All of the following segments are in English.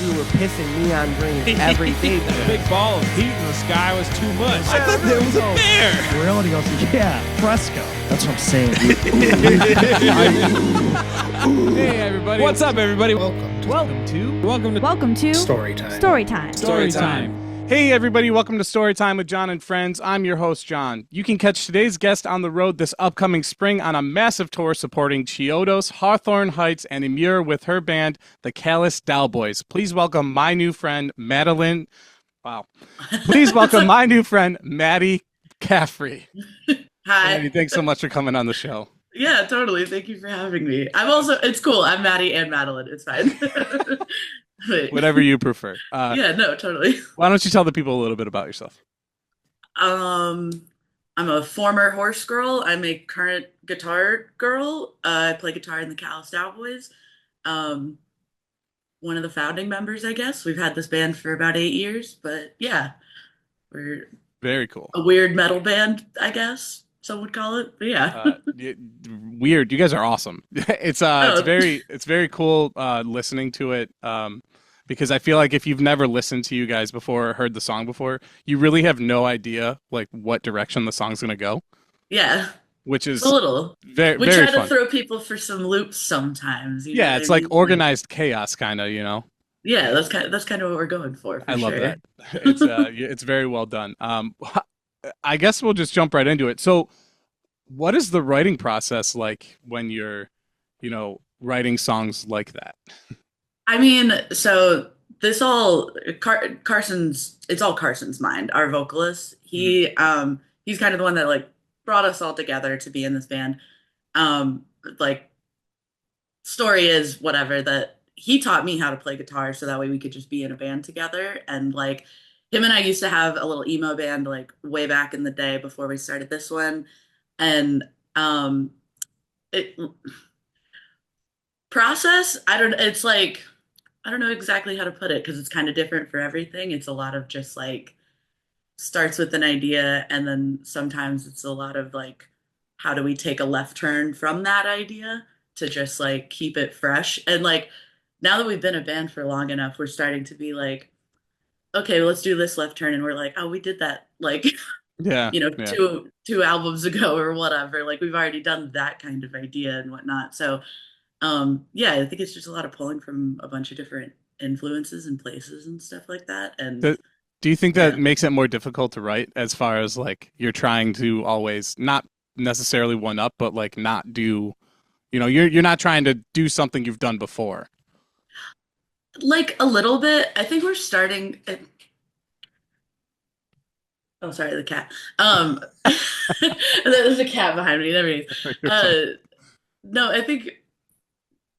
we were pissing neon green every day. The big ball of heat in the sky was too much. I thought there was a bear. Reality goes, yeah, fresco. That's what I'm saying. Hey, everybody. What's up, everybody? Welcome to StouryTime. Hey everybody, welcome to Storytime with John and Friends. I'm your host, John. You can catch today's guest on the road this upcoming spring on a massive tour supporting Chiodos, Hawthorne Heights, and Ymir with her band, the Callous DaoBoys. Please welcome my new friend, Madeline. Wow. Please welcome my new friend, Maddie Caffrey. Hi. Maddie, thanks so much for coming on the show. Yeah, totally. Thank you for having me. It's cool. I'm Maddie and Madeline. It's fine. Whatever you prefer. Yeah, no, totally. Why don't you tell the people a little bit about yourself? I'm a former horse girl. I'm a current guitar girl. I play guitar in the Callous DaoBoys. One of the founding members, I guess. We've had this band for about 8 years, but yeah, we're very cool. A weird metal band, I guess some would call it. But yeah. Weird. You guys are awesome. It's very cool listening to it. Because I feel like if you've never listened to you guys before or heard the song before, you really have no idea like what direction the song's gonna go. Yeah. Which is a little very we very try fun. to throw people for some loops sometimes. Yeah, it's like organized chaos kind of, you know. Yeah, that's kind of what we're going for I love sure. that. It's very well done. I guess we'll just jump right into it. So what is the writing process like when you're, writing songs like that? I mean, so this all Carson's. It's all Carson's mind. Our vocalist. He's kind of the one that like brought us all together to be in this band. Like, story is whatever that he taught me how to play guitar, so that way we could just be in a band together. And like, him and I used to have a little emo band like way back in the day before we started this one, and process. It's like, I don't know exactly how to put it because it's kind of different for everything. It's a lot of just like starts with an idea, and then sometimes it's a lot of like, how do we take a left turn from that idea to just like keep it fresh? And like, now that we've been a band for long enough, we're starting to be like, okay, let's do this left turn, and we're like, oh, we did that like yeah, two albums ago or whatever. Like, we've already done that kind of idea and whatnot. So yeah, I think it's just a lot of pulling from a bunch of different influences and places and stuff like that. And do you think that makes it more difficult to write, as far as like you're trying to always not necessarily one up, but like not do, you're not trying to do something you've done before? Like a little bit. I think we're starting. Oh, sorry, the cat. There's a cat behind me. Never mind. No, I think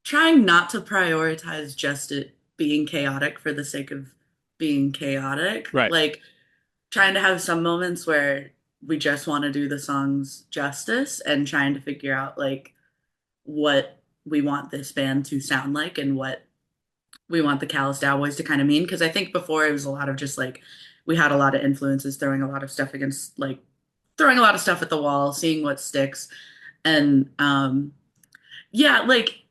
trying not to prioritize just it being chaotic for the sake of being chaotic. Right. Like, trying to have some moments where we just want to do the songs justice, and trying to figure out like what we want this band to sound like and what we want the Callous DaoBoys to kind of mean. Because I think before it was a lot of just like, we had a lot of influences, throwing a lot of stuff at the wall, seeing what sticks. And yeah, like,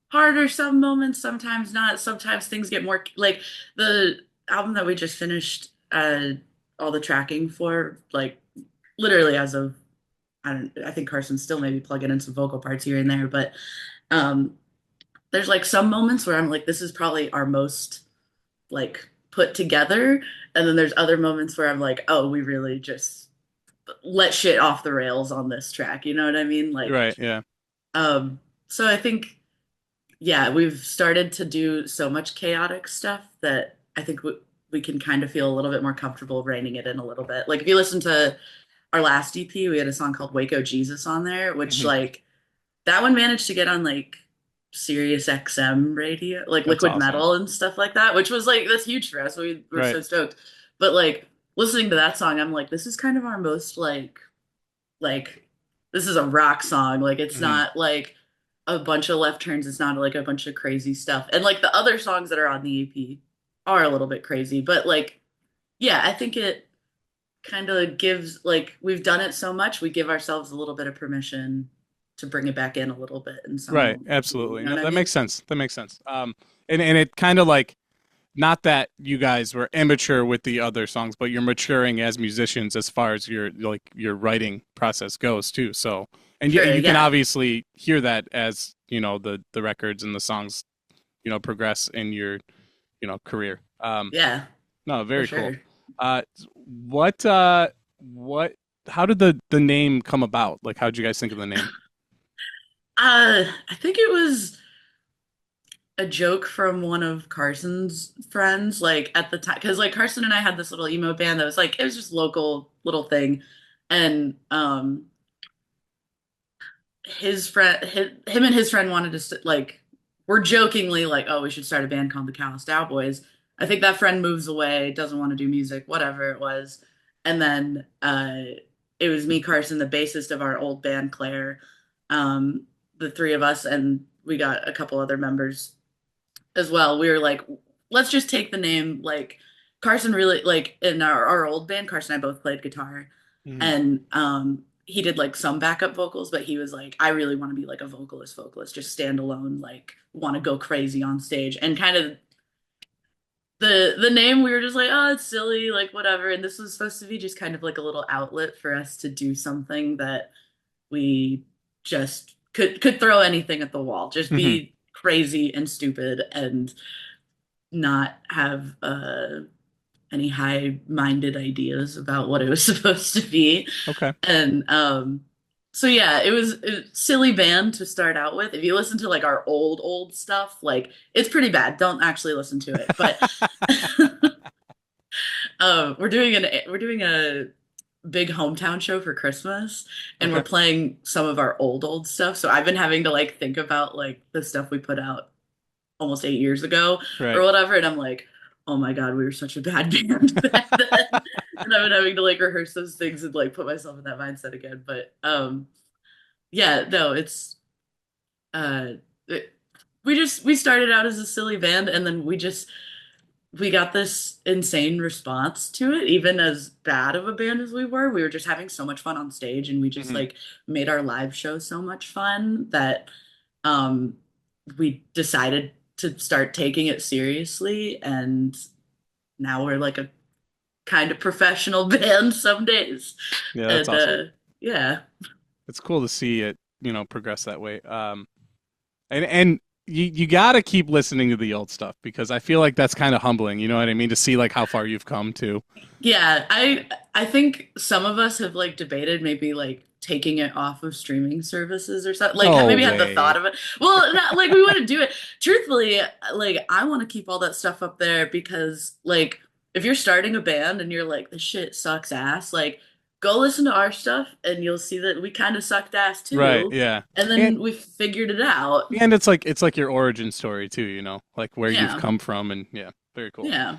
harder some moments, sometimes not. Sometimes things get more like the album that we just finished all the tracking for, like literally as of I think Carson's still maybe plugging in some vocal parts here and there, but there's like some moments where I'm like, this is probably our most like put together, and then there's other moments where I'm like, oh, we really just let shit off the rails on this track, you know what I mean? Like, right, yeah. So I think, yeah, we've started to do so much chaotic stuff that I think we can kind of feel a little bit more comfortable reining it in a little bit. Like, if you listen to our last EP, we had a song called Waco Jesus on there, which like, that one managed to get on like Sirius XM radio, like That's Liquid awesome. Metal and stuff like that, which was like, that's huge for us. We were Right. so stoked. But like, listening to that song, I'm like, this is kind of our most like this is a rock song. Like, it's not like a bunch of left turns. It's not like a bunch of crazy stuff. And like, the other songs that are on the EP are a little bit crazy, but like, yeah, I think it kind of gives, like, we've done it so much, we give ourselves a little bit of permission to bring it back in a little bit in some Right. moments. Absolutely. You know No, what I that mean? makes sense. That makes sense. And it kind of like, not that you guys were immature with the other songs, but you're maturing as musicians as far as your writing process goes too. So, and Sure, you can yeah. obviously hear that as, the records and the songs, progress in your, career. Yeah, No, for very cool. sure. Uh, what, uh, what, how did the name come about? Like, how did you guys think of the name? I think it was a joke from one of Carson's friends, like at the time, because like Carson and I had this little emo band that was like it was just local little thing, and him and his friend wanted to like we're jokingly like, oh, we should start a band called the Callous DaoBoys. I think that friend moves away, doesn't want to do music, whatever it was, and then it was me, Carson, the bassist of our old band, Claire, the three of us, and we got a couple other members as well. We were like, let's just take the name. Like Carson really like in our old band, Carson and I both played guitar, Mhm. and he did like some backup vocals, but he was like, I really want to be like a vocalist, just stand alone, like want to go crazy on stage. And kind of the name we were just like, oh, it's silly, like whatever. And this was supposed to be just kind of like a little outlet for us to do something that we just could throw anything at the wall, just Mhm. be crazy and stupid and not have any high-minded ideas about what it was supposed to be. Okay. And so yeah, it was a silly band to start out with. If you listen to like our old stuff, like it's pretty bad. Don't actually listen to it. But we're doing a big hometown show for Christmas, and we're Okay. playing some of our old stuff. So I've been having to like think about like the stuff we put out almost 8 years ago or Right. whatever, and I'm like, oh my god, we were such a bad band back then. And I've been having to like rehearse those things and like put myself in that mindset again. But yeah, no, it's uh it, we started out as a silly band, and then we got this insane response to it. Even as bad of a band as we were just having so much fun on stage, and we just Mhm. like made our live show so much fun that um we decided to start taking it seriously, and now we're like a kind of professional band some days. Yeah, that's And awesome. yeah. It's cool to see it, progress that way. And you got to keep listening to the old stuff because I feel like that's kind of humbling. You know what I mean? To see like how far you've come to. Yeah, I think some of us have like debated maybe like taking it off of streaming services or something. Like No maybe had the way. thought of it. Well, not like we wouldn't do it. Truthfully, like I want to keep all that stuff up there because like if you're starting a band and you're like this shit sucks ass, like go listen to our stuff and you'll see that we kind of sucked ass Right. too. Yeah. And And then we figured it out. and it's like your origin story too. Like where you've Yeah. come from, and yeah, very cool. Yeah.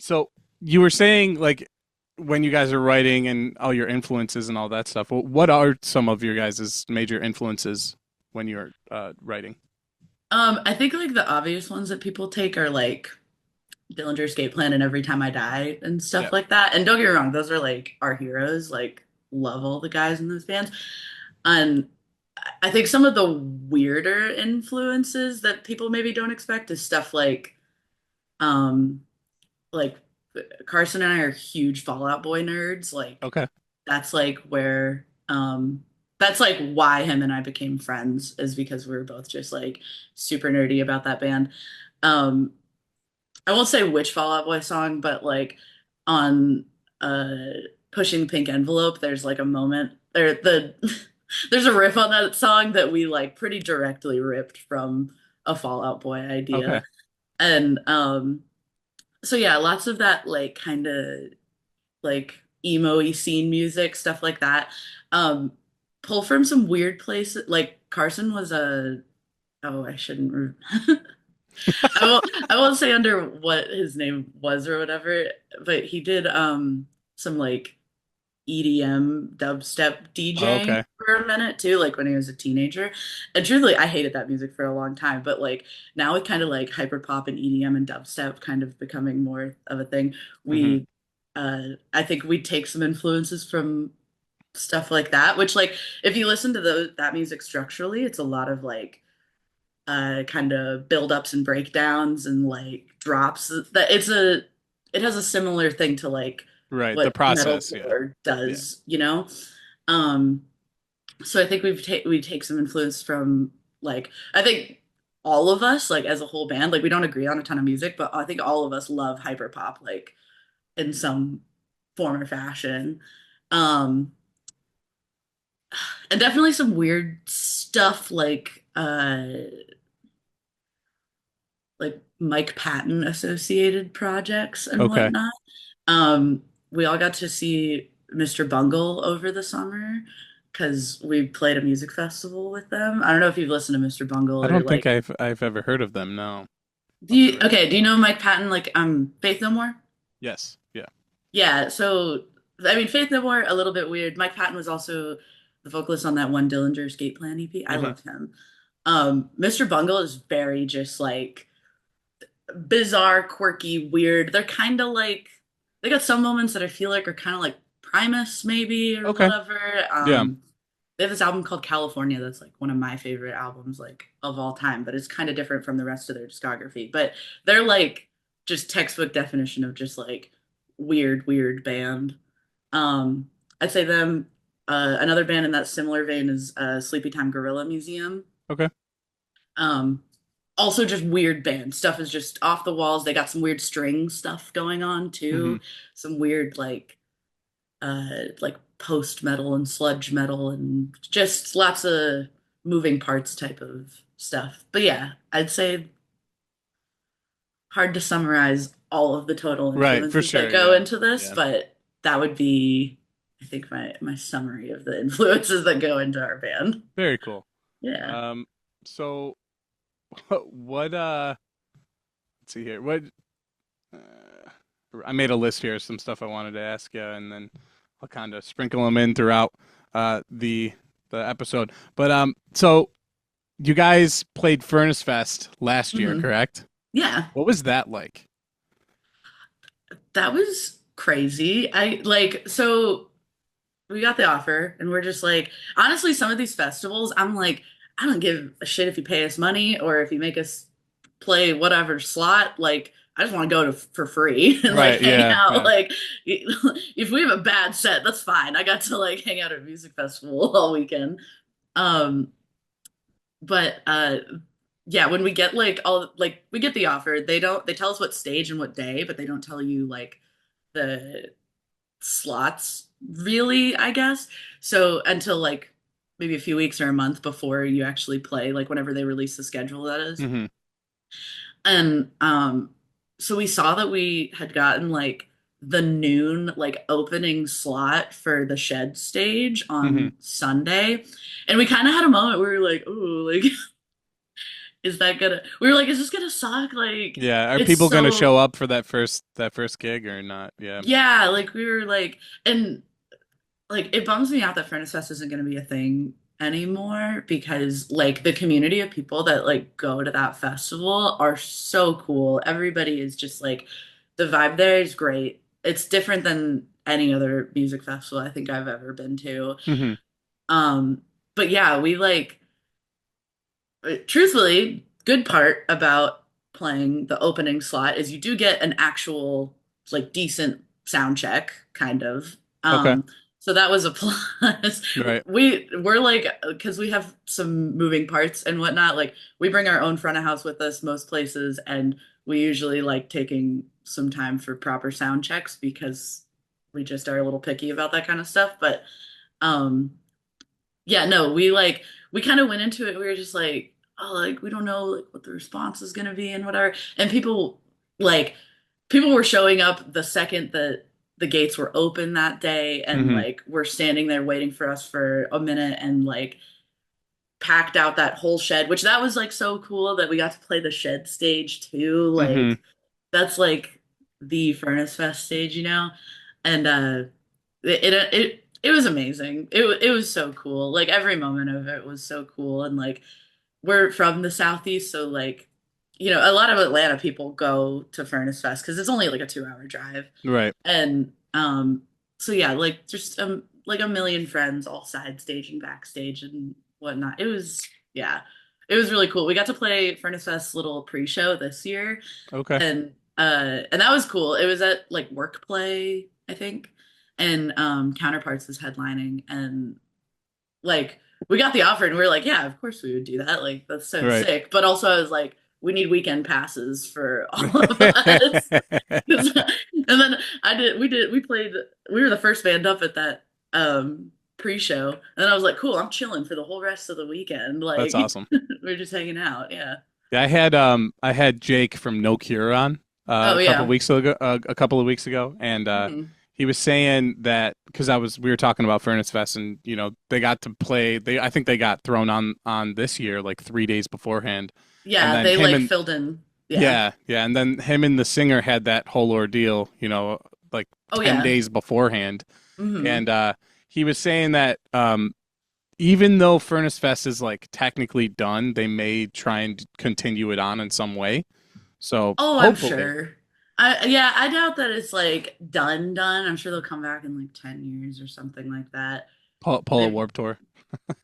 So you were saying like when you guys are writing and all your influences and all that stuff. What are some of your guys' major influences when you're writing? I think like the obvious ones that people take are like Dillinger Escape Plan and Every Time I Die and Yeah. stuff like that. And don't get me wrong, those are like our heroes. Like love all the guys in those bands. And I think some of the weirder influences that people maybe don't expect is stuff um like Carson and I are huge Fallout Boy nerds. Like Okay. that's like where that's like why him and I became friends is because we were both just like super nerdy about that band. Um I won't say which Fall Out Boy song, but like on uh Pushing the Pink Envelope, there's like a moment there there's a riff on that song that we like pretty directly ripped from a Fall Out Boy Okay. idea. And so yeah, lots of that like kind of like emo-y scene music, stuff like that. Um pull from some weird places. Like Carson was a oh, I shouldn't I won't say under what his name was or whatever, but he did some like EDM dubstep Oh, DJing okay. for a minute too, like when he was a teenager. And truthfully, I hated that music for a long time, but like now with kind of like hyperpop and EDM and dubstep kind of becoming more of a thing, Hmm. we I think we take some influences from stuff like that, which like if you listen to that music structurally, it's a lot of like kind of build-ups and breakdowns and like drops. That it has a similar thing to like Right. The what process. Yeah. metalcore Yeah. does, you know? Um, so I think we take some influence from like I think all of us like as a whole band, like we don't agree on a ton of music, but I think all of us love hyperpop like in some form or fashion. Um, and definitely some weird stuff like Mike Patton associated projects and Okay. whatnot. Um, we all got to see Mr. Bungle over the summer because we played a music festival with them. I don't know if you've listened to Mr. Bungle I or don't think like I've ever heard of them. No. do you know Mike Patton like Faith No More? Yes. Yeah. Yeah, so I mean Faith No More a little bit weird. Mike Patton was also the vocalist on that one Dillinger Escape Plan EP. I Mhm. loved him. Mr. Bungle is very just like bizarre, quirky, weird. They're kind of like they got some moments that I feel like are kind of like Primus maybe or Okay. whatever. Yeah. They have this album called California that's like one of my favorite albums like of all time, but it's kind of different from the rest of their discography. But they're like just textbook definition of just like weird band. I'd say them. Another band in that similar vein is Sleepy Time Gorilla Museum. Okay. Um, Also just weird band stuff is just off the walls. They got some weird string stuff going on Hmm. too. Some weird like post metal and sludge metal and just lots of moving parts type of stuff. But yeah, I'd say hard to summarize all of the total Right. For influences sure. that go Yeah. into this, Yeah. but that would be I think my summary of the influences that go into our band. Very cool. Yeah. So what let's see here. Uh, I made a list here of some stuff I wanted to ask you, and then I'll kind of sprinkle them in throughout the episode. But so you guys played Furnace Fest last year, Mhm. correct? Yeah. What was that like? That was crazy. I like so we got the offer and we're just like honestly some of these festivals I'm like I don't give a shit if you pay us money or if you make us play whatever slot like I just want to go to for free and like Right, hang yeah, out yeah. like if we have a bad set that's fine. I got to like hang out at a music festival all weekend. Um but yeah, when we get like all like we get the offer, they tell us what stage and what day, but they don't tell you like the slots really, I guess. So until like maybe a few weeks or a month before you actually play, like whenever they release the schedule, that is. Hmm. And so we saw that we had gotten like the noon like opening slot for the Shed stage Hmm. on Sunday. And we kind of had a moment where we were like, oh, like is that gonna we were like, is this gonna suck? Like Yeah. Are it's people gonna so show up for that first gig or not? Yeah. yeah, like we were like and like it bums me out that Furnace Fest isn't going to be a thing anymore because like the community of people that like go to that festival are so cool. Everybody is just like the vibe there is great. It's different than any other music festival I think I've ever been to. Hmm. Um but yeah, we like truthfully, good part about playing the opening slot is you do get an actual like decent sound check, kind of. Okay. So that was a plus. Right. We're like because we have some moving parts and whatnot. Like we bring our own front of house with us most places, and we usually like taking some time for proper sound checks because we just are a little picky about that kind of stuff. But um, yeah, no, we kind of went into it. We were just like, oh, like we don't know like what the response is gonna be and whatever. And like people were showing up the second that the gates were open that day, and Hmm. like we're standing there waiting for us for a minute, and like packed out that whole shed, which that was like so cool that we got to play the Shed stage too. Hmm. Like that's like the Furnace Fest stage, you know, and it was amazing. It was so cool. Like every moment of it was so cool. And like we're from the Southeast, so like you know, a lot of Atlanta people go to Furnace Fest because it's only like a 2-hour drive. Right. And so yeah, like just like a million friends all side staging backstage and whatnot. It was really cool. We got to play Furnace Fest's little pre-show this year, Okay. and that was cool. It was at like Workplay, I think, and Counterparts was headlining, and like we got the offer and we were like, yeah, of course we would do that. Like that's so Right. sick. But also I was like, we need weekend passes for all of us. And then we were the first band up at that pre-show. And I was like, cool, I'm chilling for the whole rest of the weekend. Like That's awesome. we're just hanging out. Yeah. Yeah, I had Jake from No Cure on Oh, a yeah. couple of weeks ago, and Mhm. he was saying that because we were talking about Furnace Fest, and they got to play. I think they got thrown on this year like 3 days beforehand. Yeah, And then they him like and- filled in. Yeah, and then him and the singer had that whole ordeal, like Oh, 10 yeah. days beforehand, Mhm. and he was saying that even though Furnace Fest is like technically done, they may try and continue it on in some way. So Oh, I'm hopefully. sure. I doubt that it's like done. I'm sure they'll come back in like 10 years or something like that. Polo Warp Tour.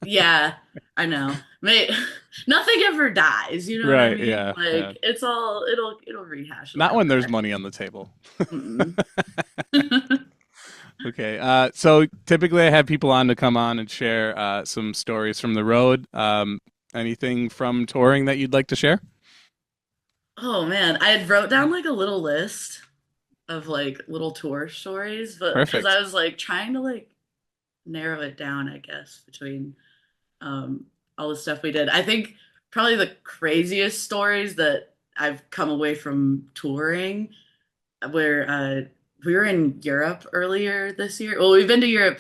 Yeah, I know. Nothing ever dies, you know what I Right, mean? yeah, Like yeah. it's all it'll rehash. Not when there's itself. money on the table. Mm-mm. Okay. So typically I have people on to come on and share some stories from the road. Anything from touring that you'd like to share? Oh man, I had wrote down like a little list of like little tour stories, but because Perfect. I was like trying to like narrow it down, I guess, between all the stuff we did. I think probably the craziest stories that I've come away from touring where we were in Europe earlier this year. Well, we've been to Europe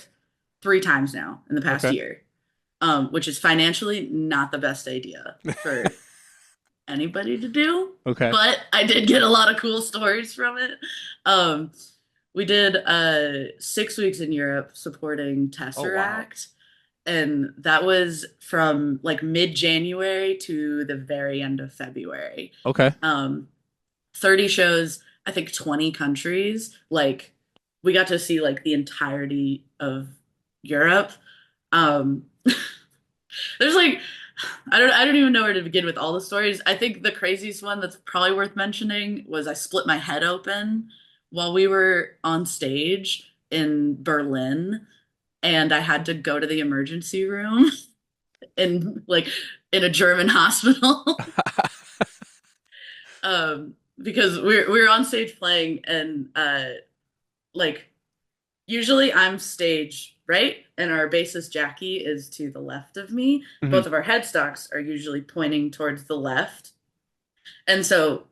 3 times now in the past Okay. year, which is financially not the best idea for anybody to do. Okay. But I did get a lot of cool stories from it. We did 6 weeks in Europe supporting Tesseract. And that was from like mid-January to the very end of February. Okay. 30 shows, I think 20 countries. Like we got to see like the entirety of Europe. There's like I don't even know where to begin with all the stories. I think the craziest one that's probably worth mentioning was I split my head open while we were on stage in Berlin, and I had to go to the emergency room in a German hospital. Because we're on stage playing, and like usually I'm stage right and our bassist Jackie is to the left of me. Mhm. Both of our headstocks are usually pointing towards the left, and so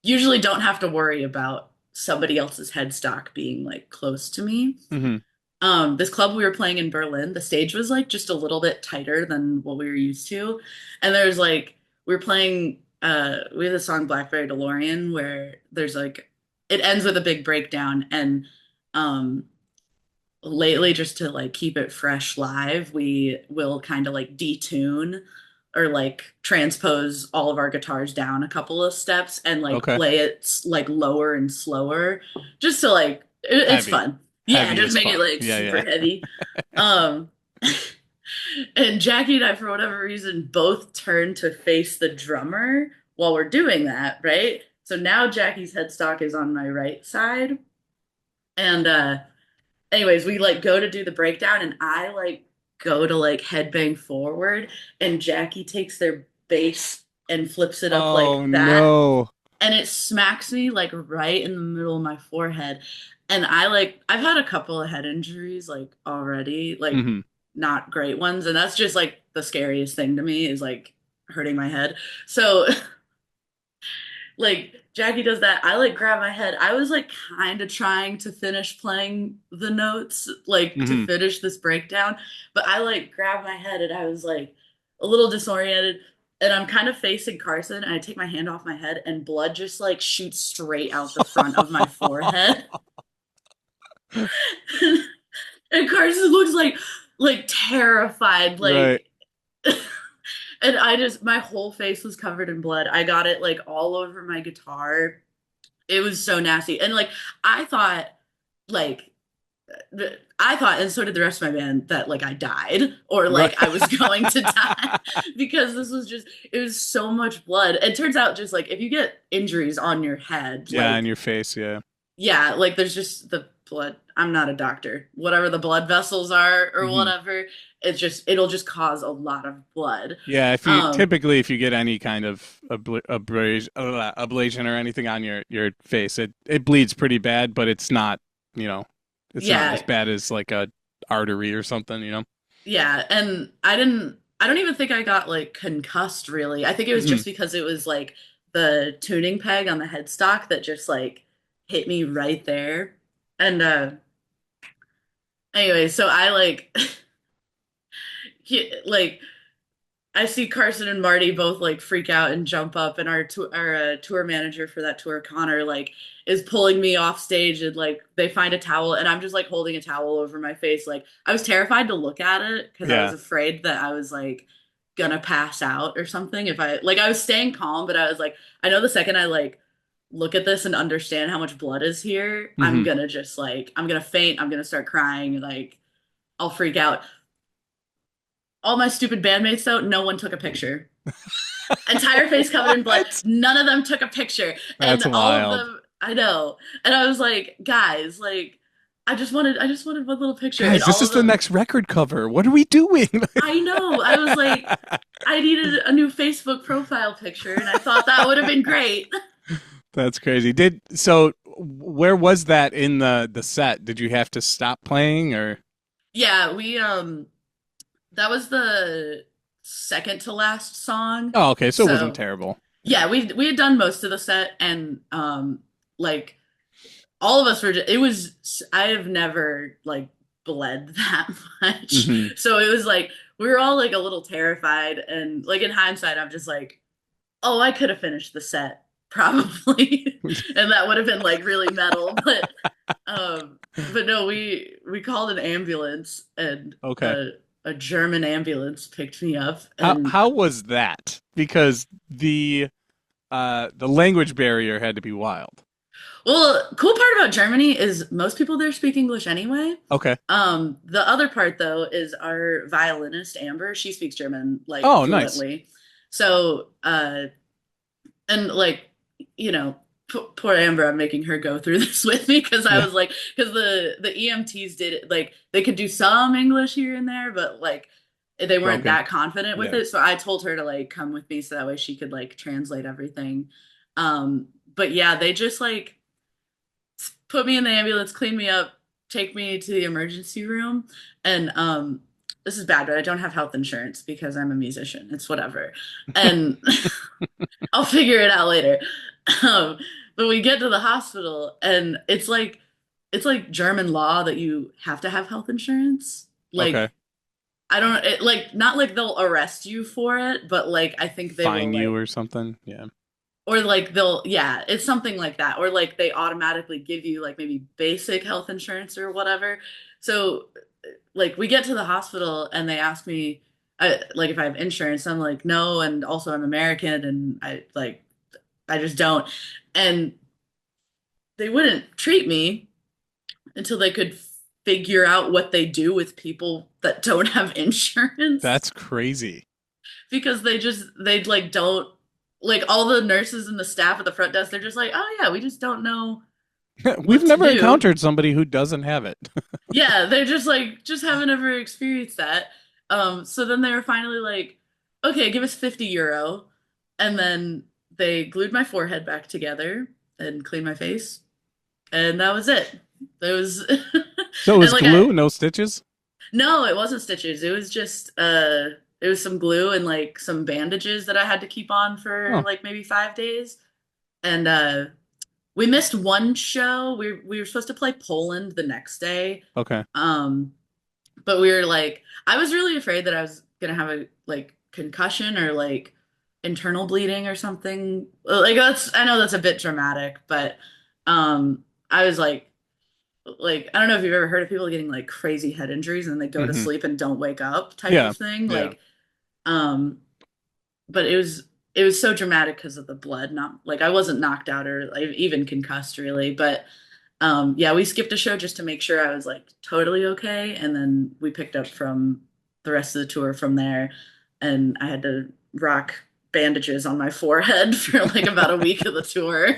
usually don't have to worry about somebody else's headstock being like close to me. Mm-hmm. This club we were playing in Berlin, the stage was like just a little bit tighter than what we were used to, and there's like we were playing we have the song Blackberry DeLorean where there's like it ends with a big breakdown, and lately, just to like keep it fresh live, we will kind of like detune or like transpose all of our guitars down a couple of steps and like Okay. play it like lower and slower, just to like it's Heavy. fun. Yeah, Heavy just as make it fuck. like Yeah, super yeah. heavy. And Jackie and I, for whatever reason, both turn to face the drummer while we're doing that, right? So now Jackie's headstock is on my right side. And anyways, we like go to do the breakdown, and I like go to like headbang forward, and Jackie takes their bass and flips it up like that. No. And it smacks me like right in the middle of my forehead. And I've had a couple of head injuries like already, like Mhm. not great ones. And that's just like the scariest thing to me is like hurting my head. So like Jackie does that. I like grab my head. I was like kind of trying to finish playing the notes, like to Mhm. finish this breakdown. But I like grabbed my head and I was like a little disoriented. And I'm kind of facing Carson, and I take my hand off my head, and blood just like shoots straight out the front of my forehead. And Carson looks like terrified, like and my whole face was covered in blood. I got it like all over my guitar. It was so nasty. And like I thought like I thought, and so did the rest of my band, that like I died or Right. like I was going to die because this was just, it was so much blood. It turns out just like if you get injuries on your head, Yeah, like, in your face. Yeah. yeah, like there's just the blood. I'm not a doctor. Whatever the blood vessels are or Hmm. whatever, it'll just cause a lot of blood. Yeah. Um, If you get any kind of ablation or anything on your face, it bleeds pretty bad, but it's not, you know, it's not as yeah, bad as like a artery or something, you know. yeah, and I don't even think I got like concussed really. I think it was Hmm. just because it was like the tuning peg on the headstock that just like hit me right there. And anyway, so I like like I see Carson and Marty both like freak out and jump up, and our tour manager for that tour, Connor, like is pulling me off stage, and like they find a towel, and I'm just like holding a towel over my face. Like I was terrified to look at it because I was Yeah. afraid that I was like gonna pass out or something. If I like, I was staying calm, but I was like, I know the second I like look at this and understand how much blood is here, I'm Hmm. gonna just like I'm gonna faint. I'm gonna start crying. Like I'll freak out. All my stupid bandmates though, no one took a picture. Entire face covered in blood. What? None of them took a picture. And That's all of wild. them, I know. And I was like, guys, like I just wanted one little picture. And Guys, this all is of the them, next record cover. What are we doing? I know. I was like, I needed a new Facebook profile picture, and I thought that would have been great. That's crazy. Where was that in the set? Did you have to stop playing or? Yeah, we that was the second to last song. Oh, okay, so it wasn't So terrible. yeah, we had done most of the set, and all of us were just, it was, I have never like bled that much. Hmm. So it was like we were all like a little terrified, and like in hindsight I'm just like, oh, I could have finished the set probably and that would have been like really metal, but no, we called an ambulance, and Okay. a German ambulance picked me up, and How was that? Because the language barrier had to be wild. well, cool part about Germany is most people there speak English anyway. Okay. The other part though is our violinist Amber. She speaks German like Oh, nice. fluently. So, and like, you know, poor Amber, I'm making her go through this with me because I Yeah. was like, because the EMTs did it, like they could do some English here and there, but like they weren't Broken. that confident with Yeah. it. So I told her to like come with me so that way she could like translate everything. But yeah, they just like put me in the ambulance, clean me up, take me to the emergency room. And this is bad, but I don't have health insurance because I'm a musician. It's whatever. And I'll figure it out later. Um, but we get to the hospital, and it's like German law that you have to have health insurance. Okay. Like I don't like not like they'll arrest you for it, but like I think they will Fine you like, or something. Yeah. or like they'll, yeah, it's something like that, or like they automatically give you like maybe basic health insurance or whatever. So like we get to the hospital and they ask me like if I have insurance. I'm like no, and also I'm American, and I just don't. And they wouldn't treat me until they could figure out what they do with people that don't have insurance, That's crazy. because they like don't, like all the nurses and the staff at the front desk, they're just like, oh yeah, we just don't know We've what to never do. encountered somebody who doesn't have it. Yeah, they're just like, just haven't ever experienced that. So then they were finally like, okay, give us 50 euro. And then they glued my forehead back together and cleaned my face. And that was it. It was, So it and was like glue, no stitches? no, it wasn't stitches. It was just, it was some glue and like some bandages that I had to keep on for Oh, like maybe 5 days. And, we missed one show. We were supposed to play Poland the next day. okay. But we were like, I was really afraid that I was gonna have a like concussion or like internal bleeding or something. Like that's, I know that's a bit dramatic, but I was like I don't know if you've ever heard of people getting like crazy head injuries and they go to Hmm. sleep and don't wake up type Yeah. of thing. Yeah. Like um but it was so dramatic because of the blood. Not like I wasn't knocked out or like, even concussed really, but Yeah, we skipped a show just to make sure I was like totally okay, and then we picked up from the rest of the tour from there, and I had to rock bandages on my forehead for like about a week of the tour.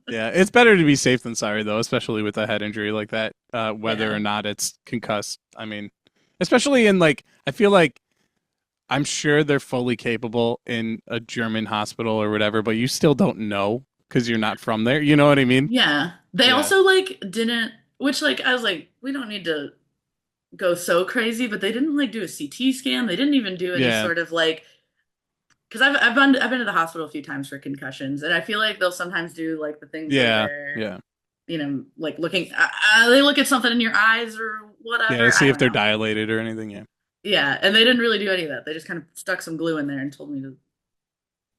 Yeah, it's better to be safe than sorry, though, especially with a head injury like that, whether Yeah. or not it's concussed. I mean, especially in like, I feel like I'm sure they're fully capable in a German hospital or whatever, but you still don't know because you're not from there. You know what I mean? Yeah. They Yeah. also like didn't, which like I was like, we don't need to go so crazy, but they didn't like do a CT scan. They didn't even do any Yeah. sort of like, because I've been to the hospital a few times for concussions, and I feel like they'll sometimes do like the things Yeah. where Yeah. like looking, they look at something in your eyes or whatever. Yeah. To see I if don't they're know. dilated or anything. Yeah. Yeah, and they didn't really do any of that. They just kind of stuck some glue in there and told me to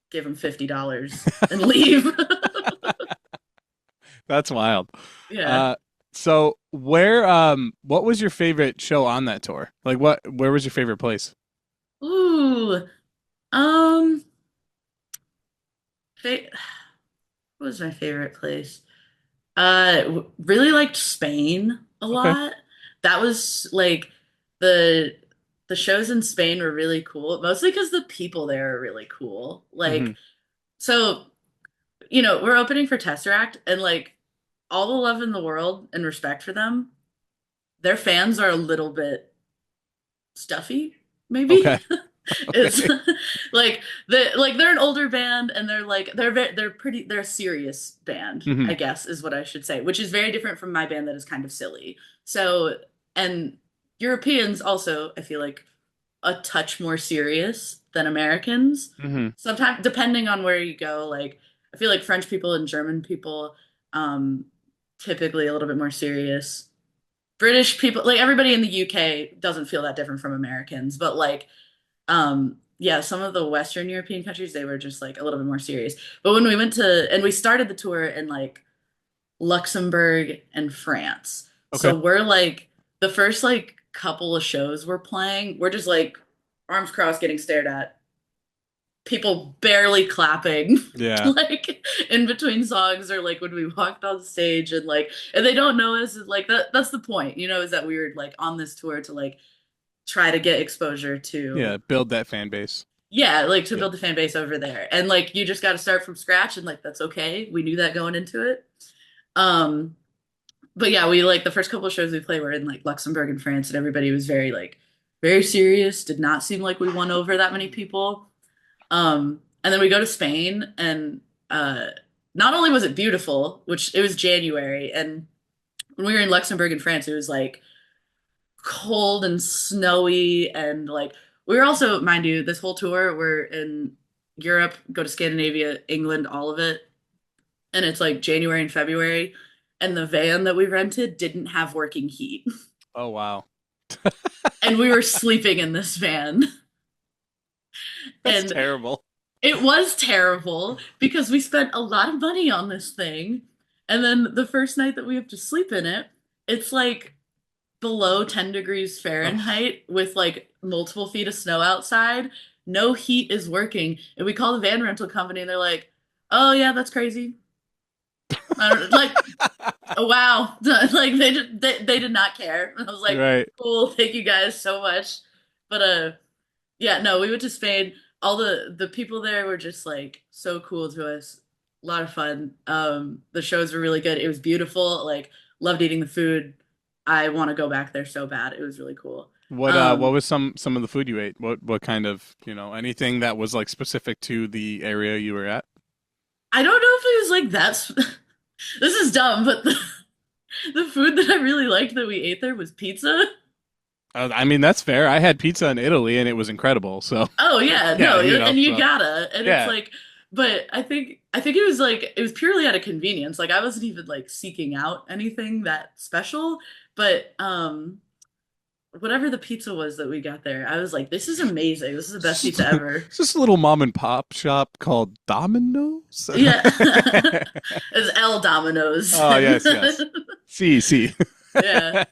give them $50 and leave. That's wild. Yeah. So what was your favorite show on that tour? Like where was your favorite place? Ooh. Um. Fa- what was my favorite place? Really liked Spain a Okay. lot. That was like the the shows in Spain were really cool, mostly because the people there are really cool. Hmm. Like, so we're opening for Tesseract, and like all the love in the world and respect for them. Their fans are a little bit stuffy, maybe. Okay. It's Okay. they're an older band, and they're a serious band, Hmm. I guess is what I should say, which is very different from my band that is kind of silly. So, and Europeans also, I feel like, a touch more serious than Americans. Hmm. Sometimes depending on where you go, like I feel like French people and German people um typically a little bit more serious. British people, like everybody in the UK doesn't feel that different from Americans, but like yeah, some of the Western European countries, they were just like a little bit more serious. But when we went to, and we started the tour in like Luxembourg and France. Okay. So we're like, the first like couple of shows we're playing, we're just like arms crossed getting stared at, people barely clapping Yeah. like in between songs, or like when we walked on stage, and like, and they don't know us, like that's the point, is that we were like on this tour to like try to get exposure to, Yeah. Build that fan base. yeah, like to Yeah. build a fan base over there. And like you just got to start from scratch, and like that's okay. We knew that going into it. Um but yeah, we like the first couple of shows we played were in like Luxembourg and France, and everybody was very like very serious, did not seem like we won over that many people. And then we go to Spain, and not only was it beautiful, which it was January, and when we were in Luxembourg and France, it was like cold and snowy, and like we were also, mind you, this whole tour we're in Europe, go to Scandinavia, England, all of it, and it's like January and February, and the van that we rented didn't have working heat, Oh wow. and we were sleeping in this van. That's And terrible. it was terrible because we spent a lot of money on this thing, and then the first night that we have to sleep in it, it's like below 10 degrees Fahrenheit with like multiple feet of snow outside. No heat is working. And we call the van rental company, and they're like, oh, yeah, that's crazy. I don't, like, oh, wow. Like they did not care. And I was like, Right. cool, thank you guys so much. But yeah, no, we went to Spain. All the people there were just like so cool to us. A lot of fun. The shows were really good. It was beautiful. Like, loved eating the food. I want to go back there so bad. It was really cool. What was some of the food you ate? What kind of, anything that was like specific to the area you were at? I don't know if it was like that's this is dumb, but the food that I really liked that we ate there was pizza. I mean, that's fair. I had pizza in Italy and it was incredible. So Oh yeah, yeah, no, and you so, gotta, and yeah. it's like, but I think it was like it was purely out of convenience. Like I wasn't even like seeking out anything that special, but whatever the pizza was that we got there, I was like, this is amazing. This is the best pizza ever. It's just a little mom and pop shop called Domino's. Yeah, it's El Domino's. Oh yes, yes. See. Yeah.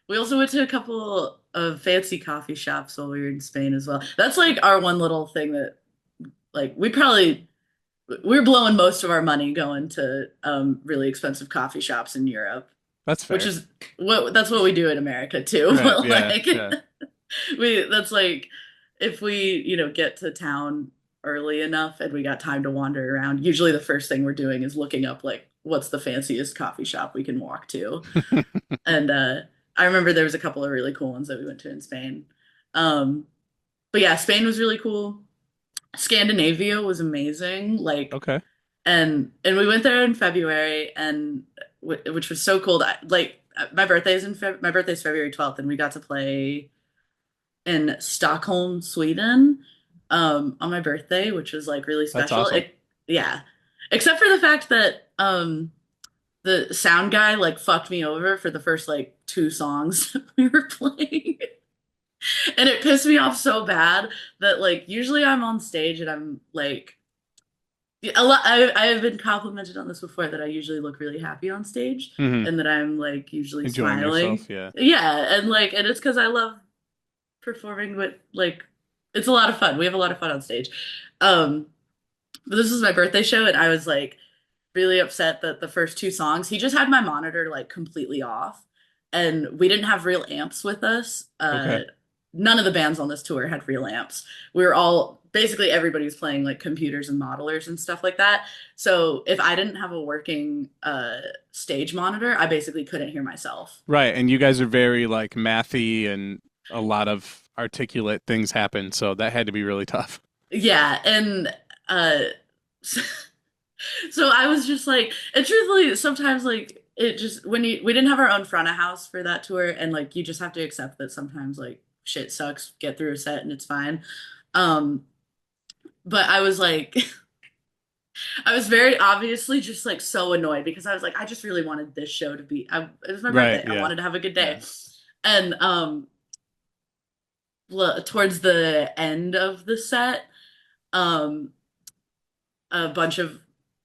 We also went to a couple of fancy coffee shops while we were in Spain as well. That's like our one little thing that, like, we probably we were blowing most of our money going to really expensive coffee shops in Europe, That's fair. which is that's what we do in America too. Right, yeah, Like yeah. that's like if we, get to town early enough and we got time to wander around, usually the first thing we're doing is looking up like what's the fanciest coffee shop we can walk to. And I remember there was a couple of really cool ones that we went to in Spain. But yeah, Spain was really cool. Scandinavia was amazing. Like, Okay. and we went there in February, and which was so cool. Like my birthday's February 12th, and we got to play in Stockholm, Sweden, on my birthday, which was like really That's special. awesome. Yeah, except for the fact that the sound guy like fucked me over for the first like two songs we were playing. And it pissed me off so bad that like usually I'm on stage and I'm like a lot. I have been complimented on this before that I usually look really happy on stage Hmm. and that I'm like usually Enjoying smiling. yourself, yeah. Yeah, and it's because I love performing with like it's a lot of fun. We have a lot of fun on stage. Um, but this was my birthday show and I was like really upset that the first two songs he just had my monitor like completely off and we didn't have real amps with us. Okay. None of the bands on this tour had real amps. We were all basically everybody was playing like computers and modelers and stuff like that. So if I didn't have a working stage monitor, I basically couldn't hear myself. Right, and you guys are very like mathy and a lot of articulate things happen, so that had to be really tough. Yeah, and uh so I was just like, and truthfully, sometimes like it just when you we didn't have our own front of house for that tour, and like you just have to accept that sometimes like shit sucks, get through a set and it's fine. Um, but I was like, I was very obviously just like so annoyed because I was like, I just really wanted this show to be. It was my Right, birthday. I yeah. wanted to have a good day, Yeah. and towards the end of the set, um, a bunch of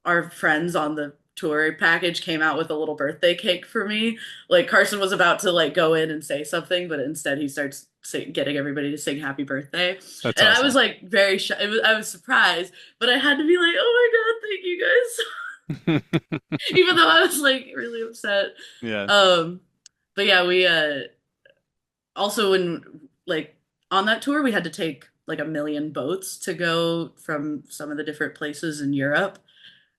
our friends on the tour package came out with a little birthday cake for me. Like Carson was about to like go in and say something, but instead he starts getting everybody to sing happy birthday. That's And I was awesome. like very I was surprised, but I had to be like, "Oh my God, thank you guys." Even though I was like really upset. Yeah. Um but yeah, we also when like on that tour we had to take like a million boats to go from some of the different places in Europe.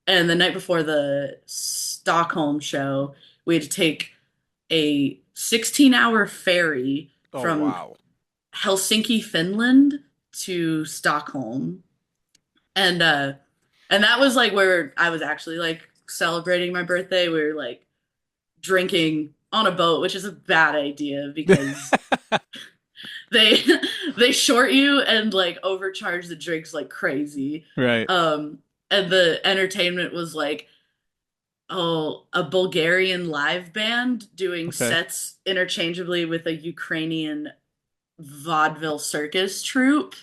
And the night before the Stockholm show, we had to take a 16-hour ferry Oh, from wow. Helsinki, Finland to Stockholm. And that was like where I was actually like celebrating my birthday. We were like drinking on a boat, which is a bad idea because they they short you and like overcharge the drinks like crazy. Right. And the entertainment was like a Bulgarian live band doing Okay. sets interchangeably with a Ukrainian vaudeville circus troupe.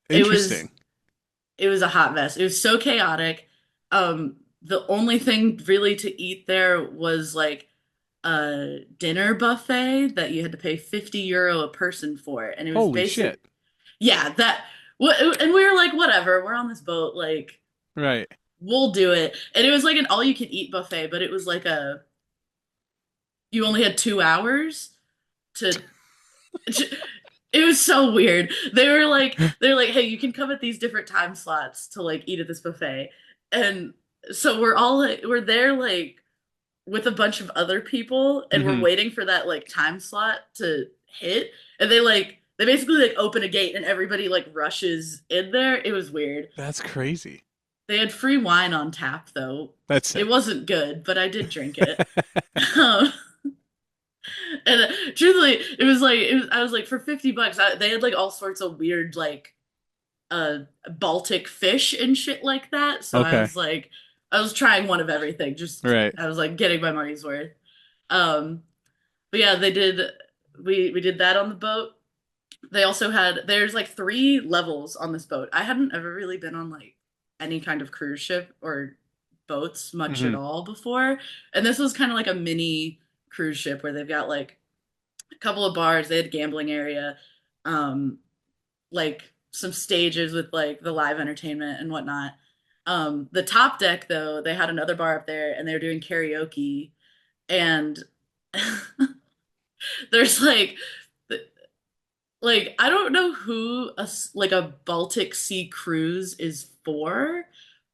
It was Interesting. it was a hot mess. It was so chaotic. The only thing really to eat there was like a dinner buffet that you had to pay 50 € a person for, and it was Holy basic. shit. Yeah, and we were like, whatever, we're on this boat, like Right. we'll do it. And it was like an all you can eat buffet, but it was like you only had 2 hours to. It was so weird. They're like, hey, you can come at these different time slots to like eat at this buffet, and so we're all like, we're there like with a bunch of other people, and we're Hmm. waiting for that like time slot to hit, and they basically like open a gate and everybody like rushes in there. It was weird. That's crazy. They had free wine on tap though. That's It sick. wasn't good, but I did drink it. Um, and truthfully, I was like for $50, they had like all sorts of weird like uh Baltic fish and shit like that. So Okay. I was trying one of everything. Just Right. I was like getting my money's worth. Um, but yeah, we did that on the boat. They also had there's like three levels on this boat. I hadn't ever really been on like any kind of cruise ship or boats much at Hmm. all before. And this was kind of like a mini cruise ship where they've got like a couple of bars, they had a gambling area, um, like some stages with like the live entertainment and whatnot. The top deck though, they had another bar up there and they were doing karaoke, and there's like I don't know who like a Baltic Sea cruise is for,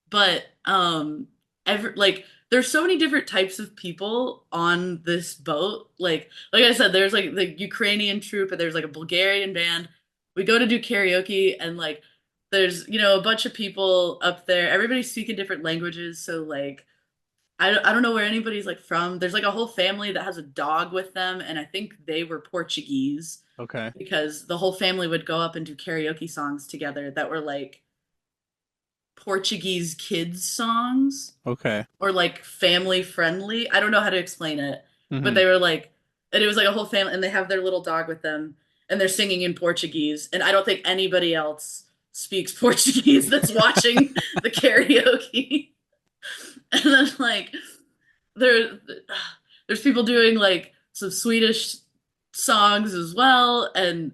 but like there's so many different types of people on this boat. Like I said, there's like the Ukrainian troupe and there's like a Bulgarian band. We go to do karaoke and like there's a bunch of people up there. Everybody's speaking different languages, so like I don't know where anybody's like from. There's like a whole family that has a dog with them, and I think they were Portuguese Okay. because the whole family would go up and do karaoke songs together that were like Portuguese kids songs Okay. or like family friendly. I don't know how to explain it, but Mhm. they were like, and it was like a whole family, and they have their little dog with them, and they're singing in Portuguese, and I don't think anybody else speaks Portuguese that's watching the karaoke. And then like there there's people doing like some Swedish songs as well, and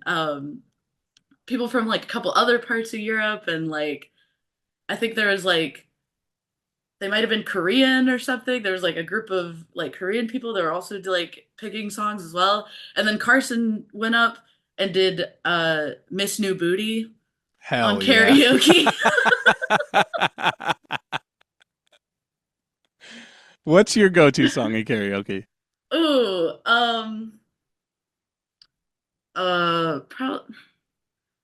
people from like a couple other parts of Europe, and like I think there was like they might have been Korean or something. There was like a group of like Korean people that were also like picking songs as well. And then Carson went up and did Miss New Booty Hell on yeah. karaoke. What's your go-to song in karaoke? Ooh,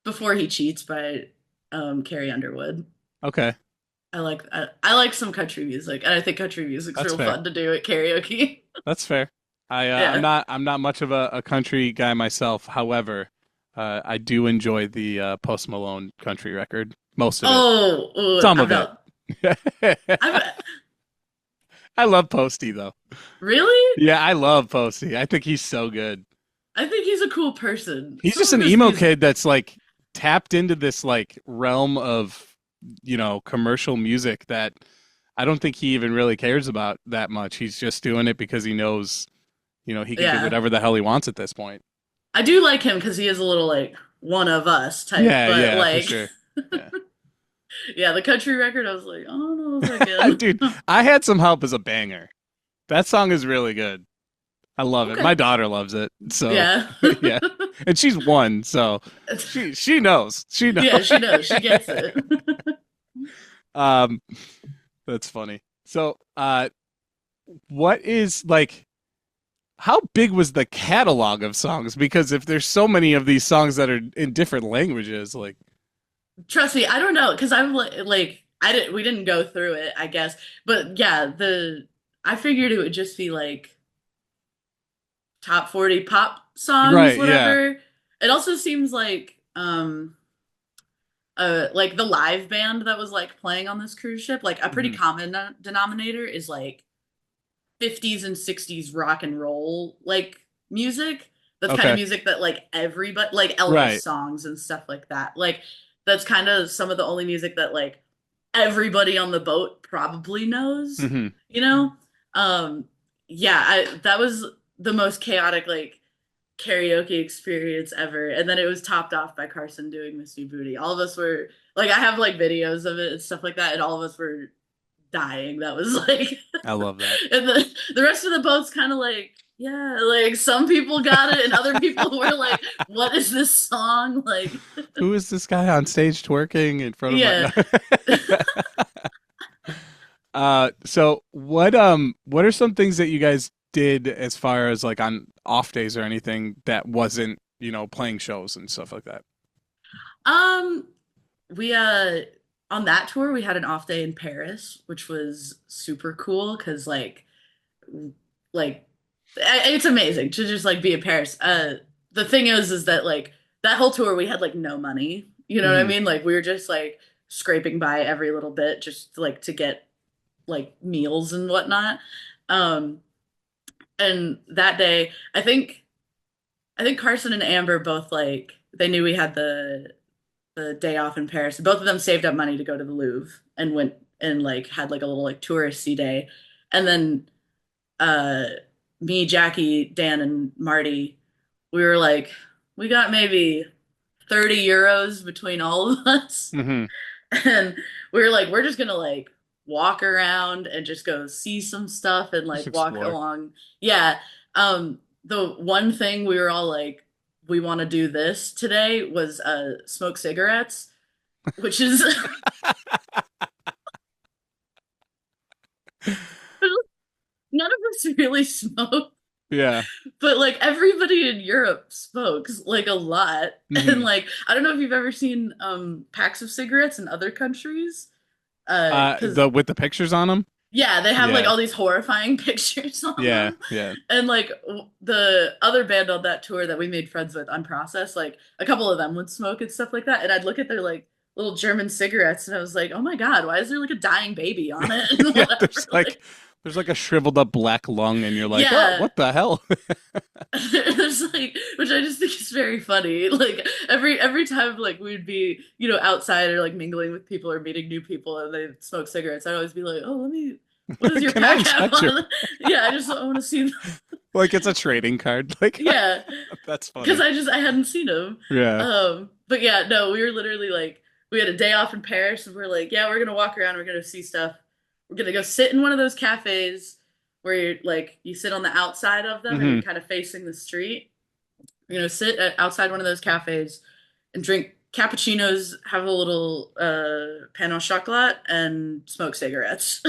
Before He Cheats by Carrie Underwood. Okay. I like some country music, and I think country music's That's real fair. fun to do at karaoke. That's fair. Yeah. I'm not much of a country guy myself. However, I do enjoy the Post Malone country record. Most of Oh, Some I'm of it. not. I'm I love Posty though. really. Yeah, I love Posty. I think he's so good. I think he's a cool person. He's Some just of an his emo music. kid that's like tapped into this like realm of, commercial music that I don't think he even really cares about that much. He's just doing it because he knows, he can do Yeah, whatever the hell he wants at this point. I do like him because he is a little like one of us type, Yeah, but yeah, for like, sure. Yeah. yeah, the country record, I was like, I don't know if I can. Dude, I Had Some Help is a banger. That song is really good. I love it. Okay. My daughter loves it. So, Yeah. yeah. And she's one, so she knows. She knows. Yeah, she knows. She gets it. Um that's funny. So, what is like how big was the catalog of songs? Because if there's so many of these songs that are in different languages, like Trust me, I don't know because I'm like I didn't we didn't go through it, I guess. But yeah, the I figured it would just be like top 40 pop songs, right, yeah. whatever. It also seems like the live band that was like playing on this cruise ship, like a pretty Mhm. common denominator is like 50s and 60s rock and roll like music. That's kind of Okay. music that like everybody like Elvis Right. songs and stuff like that. Like that's kind of some of the only music that like everybody on the boat probably knows, Mhm. you know? Um yeah, that was the most chaotic like karaoke experience ever. And then it was topped off by Carson doing Miss New Booty. All of us were like I have like videos of it and stuff like that, and all of us were dying. That was like I love that. and the rest of the boat's kind of like, yeah, like some people got it and other people were like, what is this song? Like Who is this guy on stage twerking in front of yeah. my so what are some things that you guys did as far as like on off days or anything that wasn't, playing shows and stuff like that? Um we on that tour we had an off day in Paris, which was super cool because like it's amazing to just like be in Paris. The thing is that like that whole tour we had like no money. You know what I Mhm. mean? Like we were just like scraping by every little bit just like to get like meals and whatnot. Um and that day I think Carson and Amber both like they knew we had the day off in Paris. Both of them saved up money to go to the Louvre and went and like had like a little like touristy day. And then uh me, Jackie, Dan, and Marty, we were like, we got maybe 30 euros between all of us. Mhm. And we were like, we're just gonna like walk around and just go see some stuff and Just like walk explore. along. Yeah. The one thing we were all like, we want to do this today was smoke cigarettes, which is none of us really smoke, Yeah. but like everybody in Europe smokes like a lot. And Mhm. like I don't know if you've ever seen packs of cigarettes in other countries. Because The with the pictures on them. yeah, they have like Yeah. all these horrifying pictures on Yeah. them. Yeah. And like the other band on that tour that we made friends with, Unprocessed, like a couple of them would smoke and stuff like that. And I'd look at their like little German cigarettes and I was like, oh my God, why is there like a dying baby on it? And Yeah. whatever. There's like a shriveled up black lung, and you're like, Yeah. oh, what the hell? There's like, which I just think is very funny. Like every time like we'd be, outside or like mingling with people or meeting new people and they smoke cigarettes, I'd always be like, oh, what does your Can I pack have inspect on? Yeah, I want to see. Like it's a trading card. Like Yeah, that's funny. because I hadn't seen him. Yeah. But yeah, no, we were literally like, we had a day off in Paris and we're like, yeah, we're gonna walk around, we're gonna see stuff. We're gonna go sit in one of those cafes where you sit on the outside of them and you're kind of facing the street. We're gonna sit outside one of those cafes and drink cappuccinos, have a little pain au chocolat, and smoke cigarettes.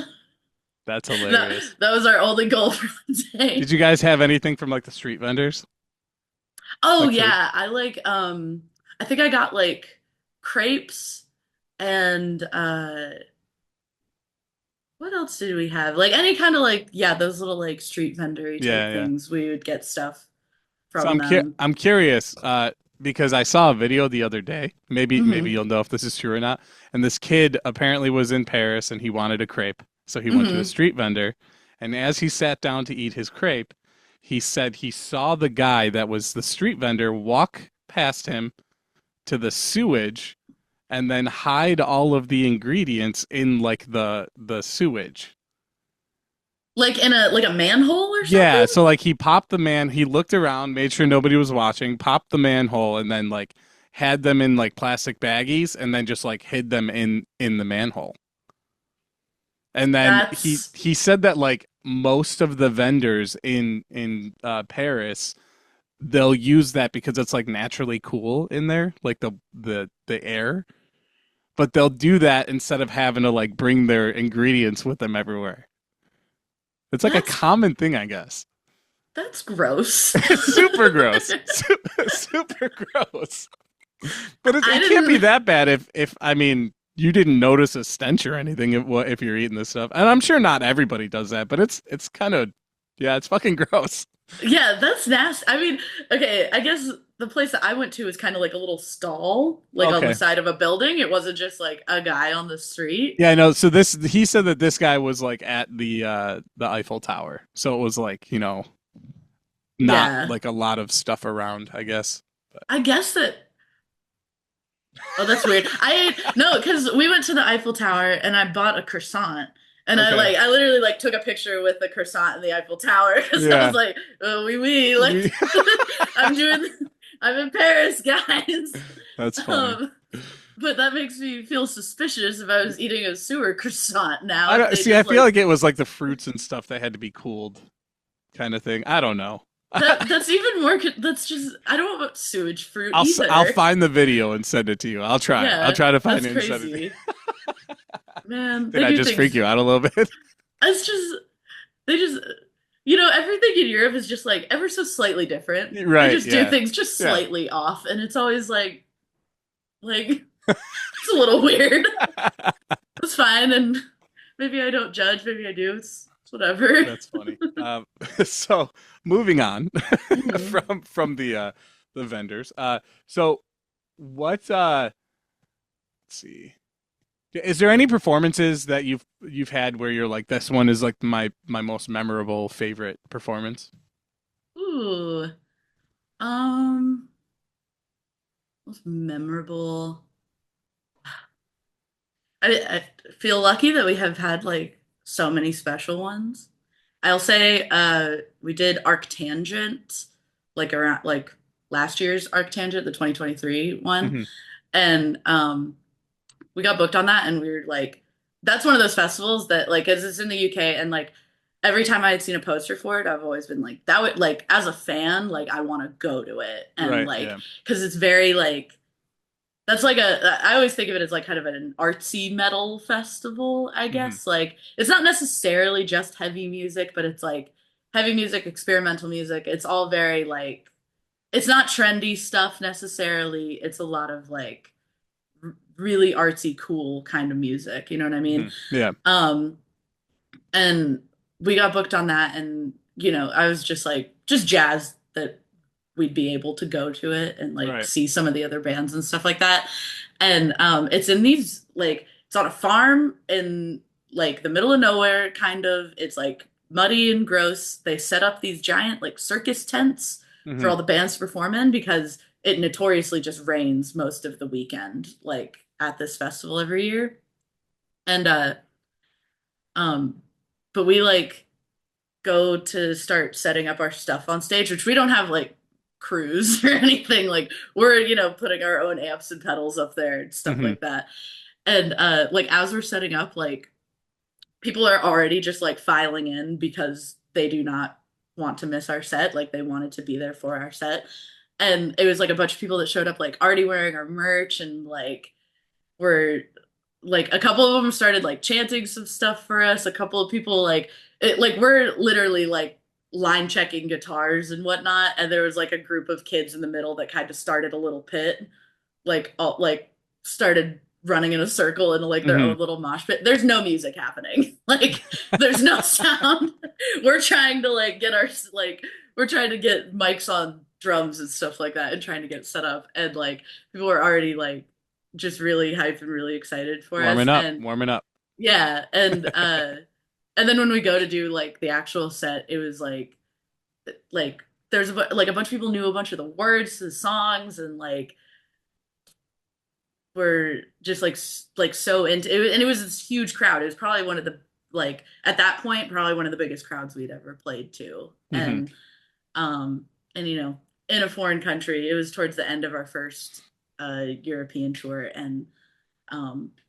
That's hilarious. That was our only goal for the day. Did you guys have anything from like the street vendors? Oh Like food? yeah, I think I got like crepes and what else did we have? Like any kind of like those little like street vendory type Yeah, yeah. things. We would get stuff So from them. I'm curious because I saw a video the other day. Maybe Mhm. you'll know if this is true or not. And this kid apparently was in Paris and he wanted a crepe, so he went to a Mhm. street vendor. And as he sat down to eat his crepe, he said he saw the guy that was the street vendor walk past him to the sewage and then hide all of the ingredients in like the sewage. Like in a manhole or something? Yeah, so like he looked around, made sure nobody was watching, popped the manhole, and then like had them in like plastic baggies, and then just like hid them in the manhole. And then That's he said that like most of the vendors in Paris, they'll use that because it's like naturally cool in there, like the air. But they'll do that instead of having to like bring their ingredients with them everywhere. It's like a that's common thing, I guess. that's gross. Super gross. Super gross. But it I can't be didn't. that bad if I mean you didn't notice a stench or anything if you're eating this stuff. And I'm sure not everybody does that, but it's kind of it's fucking gross. Yeah, that's nasty. I mean, okay, I guess the place that I went to was kind of like a little stall, like on the Okay. side of a building. It wasn't just like a guy on the street. Yeah, I know. So he said that this guy was like at the Eiffel Tower. So it was like, not Yeah. like a lot of stuff around, I guess. I guess that. Oh, that's weird. No, because we went to the Eiffel Tower and I bought a croissant. And Okay. I literally like took a picture with the croissant in the Eiffel Tower because I Yeah. was like, oh, like I'm in Paris, guys. That's funny. But that makes me feel suspicious if I was eating a sewer croissant now. I if don't they see. I just, feel like it was like the fruits and stuff that had to be cooled, kind of thing. I don't know. that's even more. That's just I don't want sewage fruit either. I'll find the video and send it to you. I'll try. Yeah, I'll try to find that's it and send it to you. crazy. Man, Did I just freak you out a little bit? It's just they just everything in Europe is just like ever so slightly different. Right, They just yeah. do things just Yeah. slightly off, and it's always like it's a little weird. It's fine, and maybe I don't judge. Maybe I do. It's whatever. That's funny. So moving on Mhm. from the vendors. So what? Let's see. Is there any performances that you've had where you're like, this one is like my most memorable favorite performance? Ooh, um, most memorable. I feel lucky that we have had like so many special ones. I'll say we did Arctangent like around like last year's Arctangent, the 2023 one. Mhm. And we got booked on that, and we were like, that's one of those festivals that like, as it's in the UK, and like every time I had seen a poster for it, I've always been like, that would like, as a fan, like I want to go to it, and Right, like, yeah. because it's very like, that's like I always think of it as like kind of an artsy metal festival, I guess. Like it's not necessarily just heavy music, but it's like heavy music, experimental music. It's all very like, it's not trendy stuff necessarily. It's a lot of like really artsy, cool kind of music. You know what I mean? Yeah. And we got booked on that, and I was just like, just jazzed that we'd be able to go to it and like Right. see some of the other bands and stuff like that. And it's in these like, it's on a farm in like the middle of nowhere, kind of. It's like muddy and gross. They set up these giant like circus tents for all the bands to perform in, because it notoriously just rains most of the weekend, like at this festival every year. And but we like go to start setting up our stuff on stage, which we don't have like crews or anything. Like we're, putting our own amps and pedals up there and stuff like that. And like as we're setting up, like people are already just like filing in because they do not want to miss our set. Like they wanted to be there for our set. And it was like a bunch of people that showed up like already wearing our merch, and like were like a couple of them started like chanting some stuff for us. A couple of people like we're literally like line checking guitars and whatnot, and there was like a group of kids in the middle that kind of started a little pit, like all like started running in a circle in like their own little mosh pit. There's no music happening. Like there's no sound. We're trying to like get our like we're trying to get mics on drums and stuff like that and trying to get set up, and like people are already like just really hyped and really excited for us. Warming up. Yeah, and and then when we go to do like the actual set, it was like there's like a bunch of people knew a bunch of the words to the songs, and like were just like so into it, and it was this huge crowd. It was probably one of the like at that point probably one of the biggest crowds we'd ever played to. And in a foreign country. It was towards the end of our first European tour, and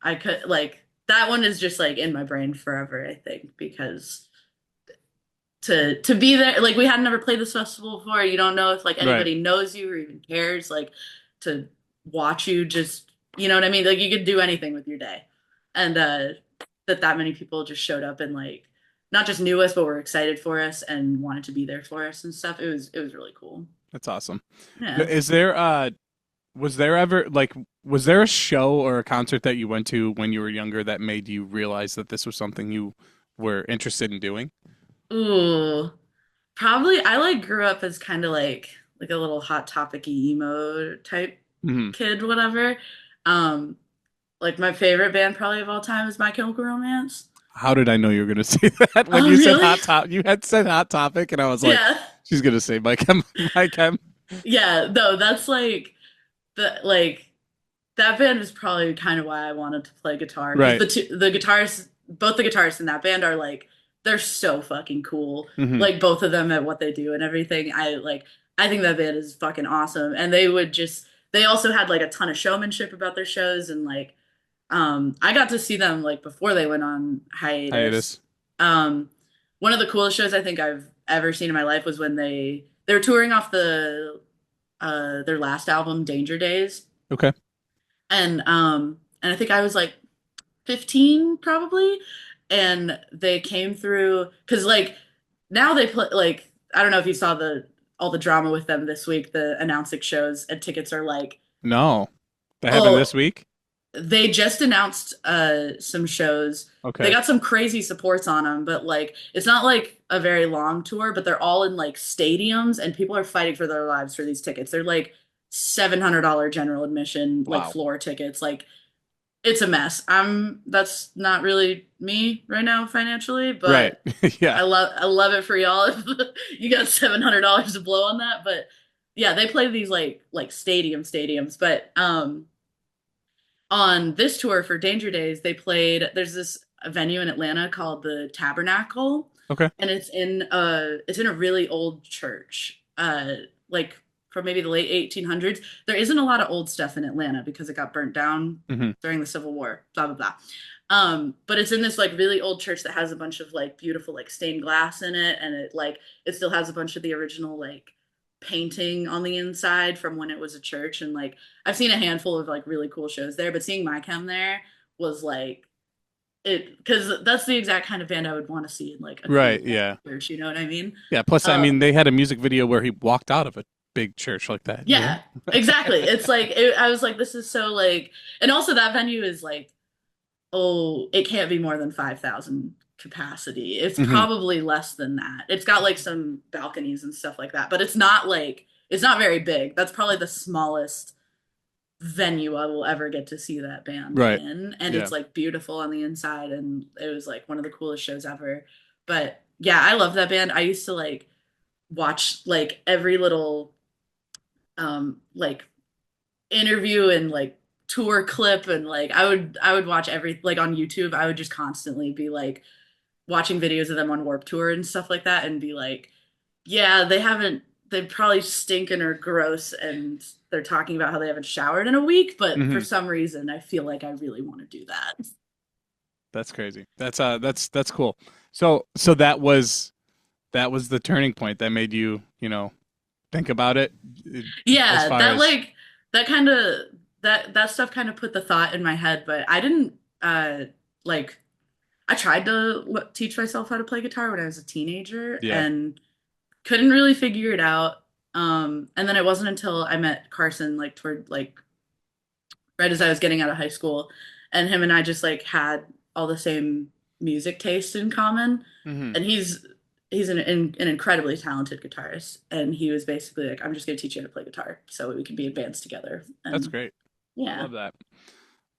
I could like that one is just like in my brain forever, I think, because to be there, like we had never played this festival before. You don't know if like anybody knows you or even cares, like to watch you just, you know what I mean? Like you could do anything with your day. And that many people just showed up and like not just knew us, but were excited for us and wanted to be there for us and stuff. It was really cool. That's awesome. Yeah. Is there was there a show or a concert that you went to when you were younger that made you realize that this was something you were interested in doing? Ooh, probably. I like grew up as kind of like a little Hot Topic-y emo type kid, whatever. Like my favorite band probably of all time is My Chemical Romance. How did I know you were going to say that when you said Hot Topic? You had said Hot Topic, and I was like, she's going to say My Chem. Yeah, no, that's like that band is probably kind of why I wanted to play guitar. Right. Both the guitarists in that band are like, they're so fucking cool. Like both of them at what they do and everything. I think that band is fucking awesome. And they also had like a ton of showmanship about their shows, and like I got to see them like before they went on hiatus. One of the coolest shows I think I've ever seen in my life was when they were touring off their last album, Danger Days. Okay. And I think I was like 15 probably, and they came through because like now they play like, I don't know if you saw all the drama with them this week, the announcing shows, and tickets are like, no, that happened this week. They just announced some shows. Okay. They got some crazy supports on them, but like it's not like a very long tour, but they're all in like stadiums, and people are fighting for their lives for these tickets. They're like $700 general admission, like floor tickets. Like it's a mess. That's not really me right now financially, but yeah, I love it for y'all if you got $700 to blow on that. But yeah, they play these like stadiums, but on this tour for Danger Days, there's this venue in Atlanta called the Tabernacle. Okay. And it's in a really old church. Like from maybe the late 1800s. There isn't a lot of old stuff in Atlanta because it got burnt down during the Civil War, blah, blah, blah. But it's in this like really old church that has a bunch of like beautiful like stained glass in it. And it still has a bunch of the original like painting on the inside from when it was a church. And like, I've seen a handful of like really cool shows there, but seeing My Chem there was like, because that's the exact kind of band I would want to see in like a church, you know what I mean? Yeah, plus I mean they had a music video where he walked out of a big church like that. Yeah, exactly. It's like I was like, this is so like, and also that venue is like, it can't be more than 5,000 capacity. It's probably less than that. It's got like some balconies and stuff like that, but it's not very big. That's probably the smallest venue I will ever get to see that band in, and it's like beautiful on the inside, and it was like one of the coolest shows ever. But yeah, I love that band. I used to like watch like every little like interview and like tour clip, and like I would watch every like on YouTube. I would just constantly be like watching videos of them on Warped Tour and stuff like that, and be like, yeah, they probably stink and are gross, and they're talking about how they haven't showered in a week, but for some reason I feel like I really want to do that. That's crazy. That's cool. So that was the turning point that made you, think about it. Yeah, that stuff kind of put the thought in my head, but I didn't I tried to teach myself how to play guitar when I was a teenager and couldn't really figure it out. And then it wasn't until I met Carson, like toward like right as I was getting out of high school, and him and I just like had all the same music taste in common. And he's an incredibly talented guitarist, and he was basically like, I'm just going to teach you how to play guitar so we can be in bands together. And that's great. Yeah. I love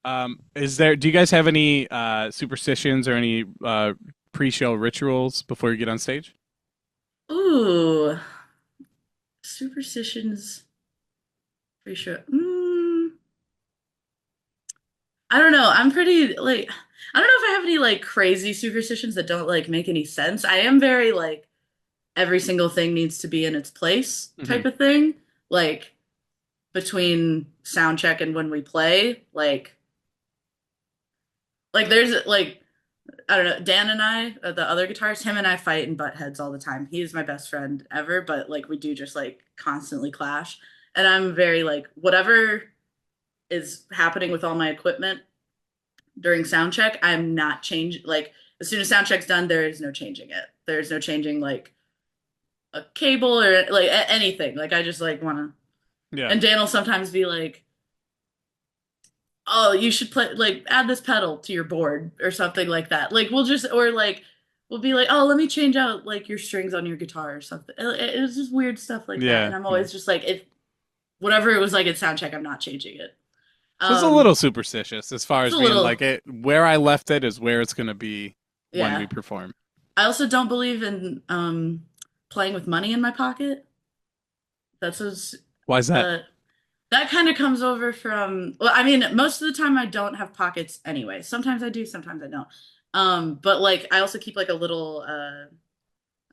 that. Do you guys have any superstitions or any pre-show rituals before you get on stage? Ooh, superstitions. Pretty sure. I don't know. I'm pretty like, I don't know if I have any like crazy superstitions that don't like make any sense. I am very like every single thing needs to be in its place type of thing. Like between sound check and when we play, like there's like, I don't know, Dan and I, the other guitarist, him and I fight and butt heads all the time. He is my best friend ever, but like we do just like constantly clash. And I'm very like, whatever is happening with all my equipment during sound check, I'm not changing. Like as soon as sound check's done, there is no changing it. There's no changing like a cable or like anything. Like I just like want to. Yeah. And Dan will sometimes be like, oh, you should play, like, add this pedal to your board or something like that. Like, we'll be like, oh, let me change out, like, your strings on your guitar or something. It was just weird stuff like that. And I'm always just like, if whatever it was like at soundcheck, I'm not changing it. So it's a little superstitious as far as being like, where I left it is where it's going to be when we perform. I also don't believe in playing with money in my pocket. Why is that? That kind of comes over from, well, I mean, most of the time I don't have pockets anyway. Sometimes I do, sometimes I don't. But like, I also keep like a little, I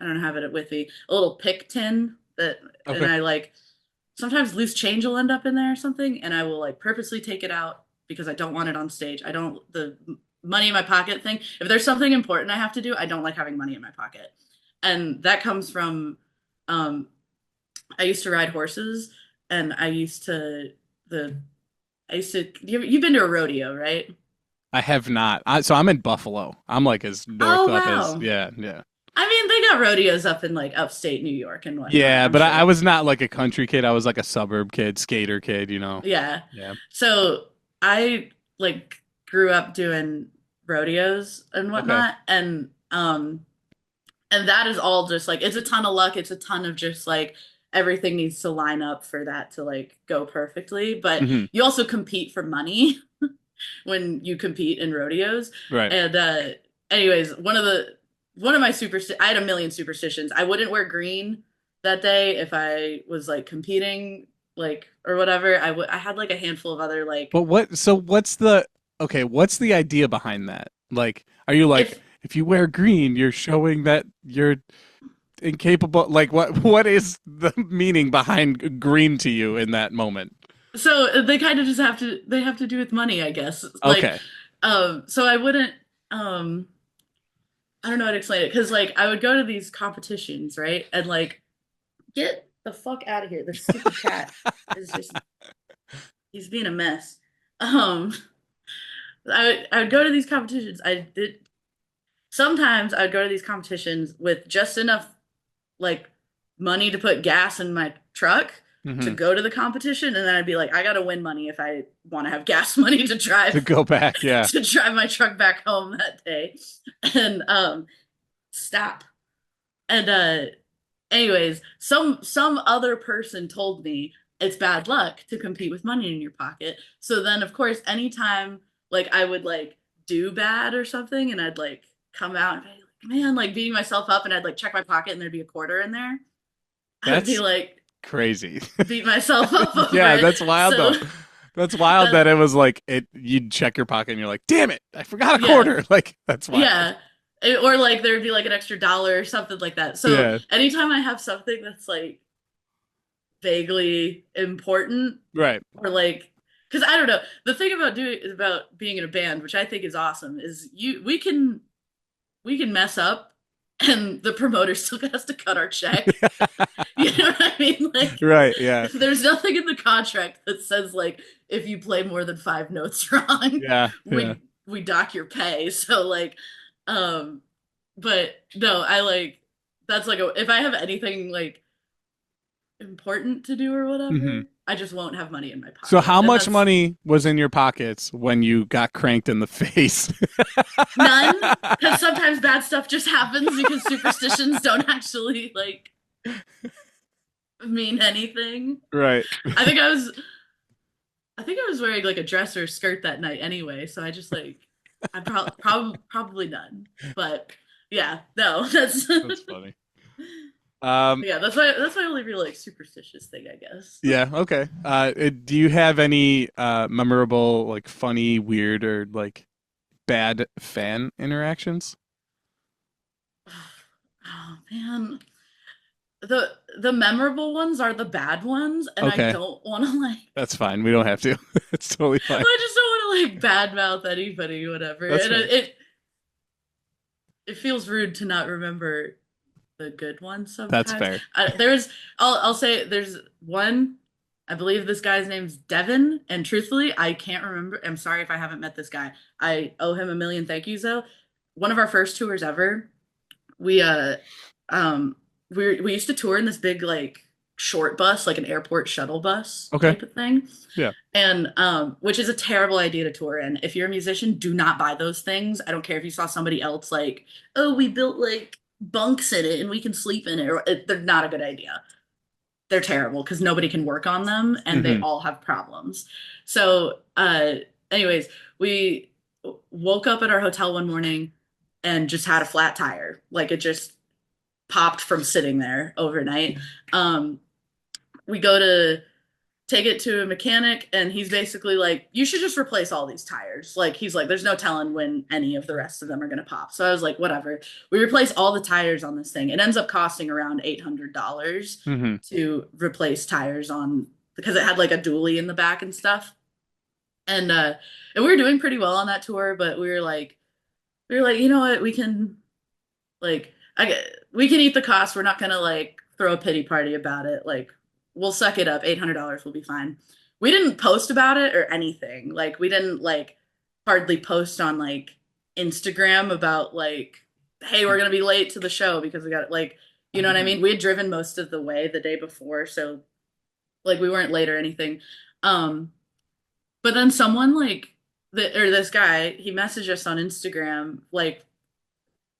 don't have it with me, a little pick tin and I like, sometimes loose change will end up in there or something, and I will like purposely take it out because I don't want it on stage. The money in my pocket thing. If there's something important I have to do, I don't like having money in my pocket. And that comes from, I used to ride horses. And you've been to a rodeo, right? I have not. So I'm in Buffalo. I'm like as north up as, yeah. I mean, they got rodeos up in like upstate New York and whatnot. Yeah, but sure. I was not like a country kid. I was like a suburb kid, skater kid, Yeah. So I like grew up doing rodeos and whatnot. Okay. And that is all just like, it's a ton of luck. It's a ton of just like, everything needs to line up for that to like go perfectly, but you also compete for money when you compete in rodeos, right? And anyways, one of my I had a million superstitions. I wouldn't wear green that day if I was like competing, like or whatever. I had like a handful of other like. But what's the idea behind that? Like, are you like if you wear green, you're showing that you're incapable? Like, what is the meaning behind green to you in that moment? So they kind of just they have to do with money, I guess. Like, Okay. so I wouldn't, I don't know how to explain it. Cause like I would go to these competitions, right? And like, get the fuck out of here. This stupid cat is just, he's being a mess. Um, I would go to these competitions. Sometimes I'd go to these competitions with just enough like money to put gas in my truck to go to the competition, and then I'd be like, I gotta win money if I want to have gas money to drive To go back, yeah. to drive my truck back home that day, and stop. And anyways, some other person told me it's bad luck to compete with money in your pocket. So then, of course, anytime like I would like do bad or something, and I'd like come out and be like, man, like beating myself up, and I'd like check my pocket and there'd be a quarter in there. I'd be like, crazy. beat myself up over Yeah, it. that's wild So- though. That's wild that it was like you'd check your pocket and you're like, damn it, I forgot a quarter. Like that's wild. Yeah. Or like there'd be like an extra $1 or something like that. So Yeah. anytime I have something that's like vaguely important, Right. or like, because I don't know, the thing about being in a band, which I think is awesome, is we can mess up and the promoter still has to cut our check. You know what I mean? Like, Right, yeah. there's nothing in the contract that says like if you play more than 5 notes wrong, Yeah. we dock your pay. So like, but no, I like that's like if I have anything like important to do or whatever, I just won't have money in my pocket. So how And much that's money was in your pockets when you got cranked in the face? None, because sometimes bad stuff just happens because superstitions don't actually like mean anything. Right. I think I was wearing like a dress or skirt that night anyway, so I just like I probably none. But yeah, no, that's That's funny. yeah, that's my only real like superstitious thing, I guess. Yeah, okay. Do you have any memorable, like funny, weird, or like bad fan interactions? Oh man. The memorable ones are the bad ones, and Okay. I don't want to like That's fine. We don't have to. It's totally fine. I just don't want to like badmouth anybody, whatever. That's And fair. it feels rude to not remember the good ones sometimes. That's fair. I'll say there's one. I believe this guy's name's Devin, and truthfully, I can't remember. I'm sorry if I haven't met this guy. I owe him a million thank yous though. One of our first tours ever, we we used to tour in this big like short bus, like an airport shuttle bus Okay. type of thing. Yeah. And which is a terrible idea to tour in. If you're a musician, do not buy those things. I don't care if you saw somebody else like, oh, we built like bunks in it and we can sleep in it. They're not a good idea. They're terrible because nobody can work on them and they all have problems. So anyways, we woke up at our hotel one morning and just had a flat tire. Like it just popped from sitting there overnight. We go to take it to a mechanic and he's basically like, you should just replace all these tires. Like he's like, there's no telling when any of the rest of them are going to pop. So I was like, whatever. We replace all the tires on this thing. It ends up costing around $800 to replace tires on, because it had like a dually in the back and stuff. And we were doing pretty well on that tour, but we were like, you know what, we can like, we can eat the cost. We're not gonna like throw a pity party about it. Like we'll suck it up. $800 will be fine. We didn't post about it or anything. Like we didn't like hardly post on like Instagram about like, hey, we're gonna be late to the show because we got like, you know what I mean? We had driven most of the way the day before, so like we weren't late or anything. But then someone like this guy, he messaged us on Instagram like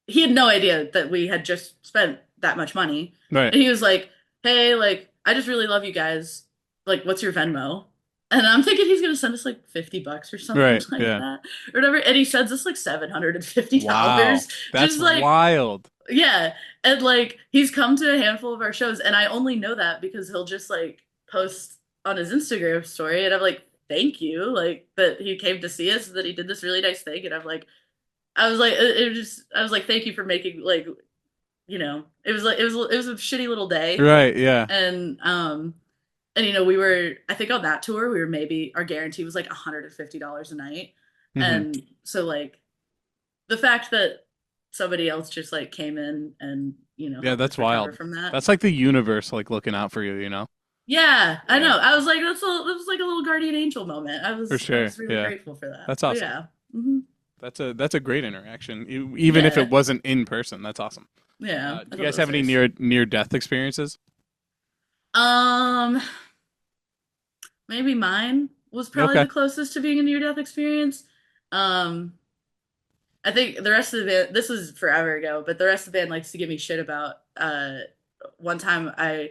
he had no idea that we had just spent that much money. Right. And he was like, hey, like, I just really love you guys. Like, what's your Venmo? And I'm thinking he's going to send us like $50 or something Right, like yeah. that. Or whatever. And he sends us like $750. Wow. That's just like, wild. yeah. And like, he's come to a handful of our shows. And I only know that because he'll just like post on his Instagram story. And I'm like, thank you. Like, that he came to see us, that he did this really nice thing. And I'm like, I was like, thank you for making like it was like it was a shitty little day. Right. Yeah. And I think on that tour we were maybe our guarantee was like $150 a night. And so like the fact that somebody else just like came in and Yeah, helped that's us recover wild. from that. That's like the universe like looking out for you. Yeah, I Yeah. know. I was like, that was like a little guardian angel moment. I For sure. was really Yeah. grateful for that. That's But awesome. yeah. hmm That's a great interaction, even if Yeah. it wasn't in person. That's awesome. Yeah. I Do thought you guys that have was any nice. near death experiences? Um, Maybe mine was probably Okay. the closest to being a near death experience. Um, I think the rest of the band, this was forever ago, but the rest of the band likes to give me shit about one time I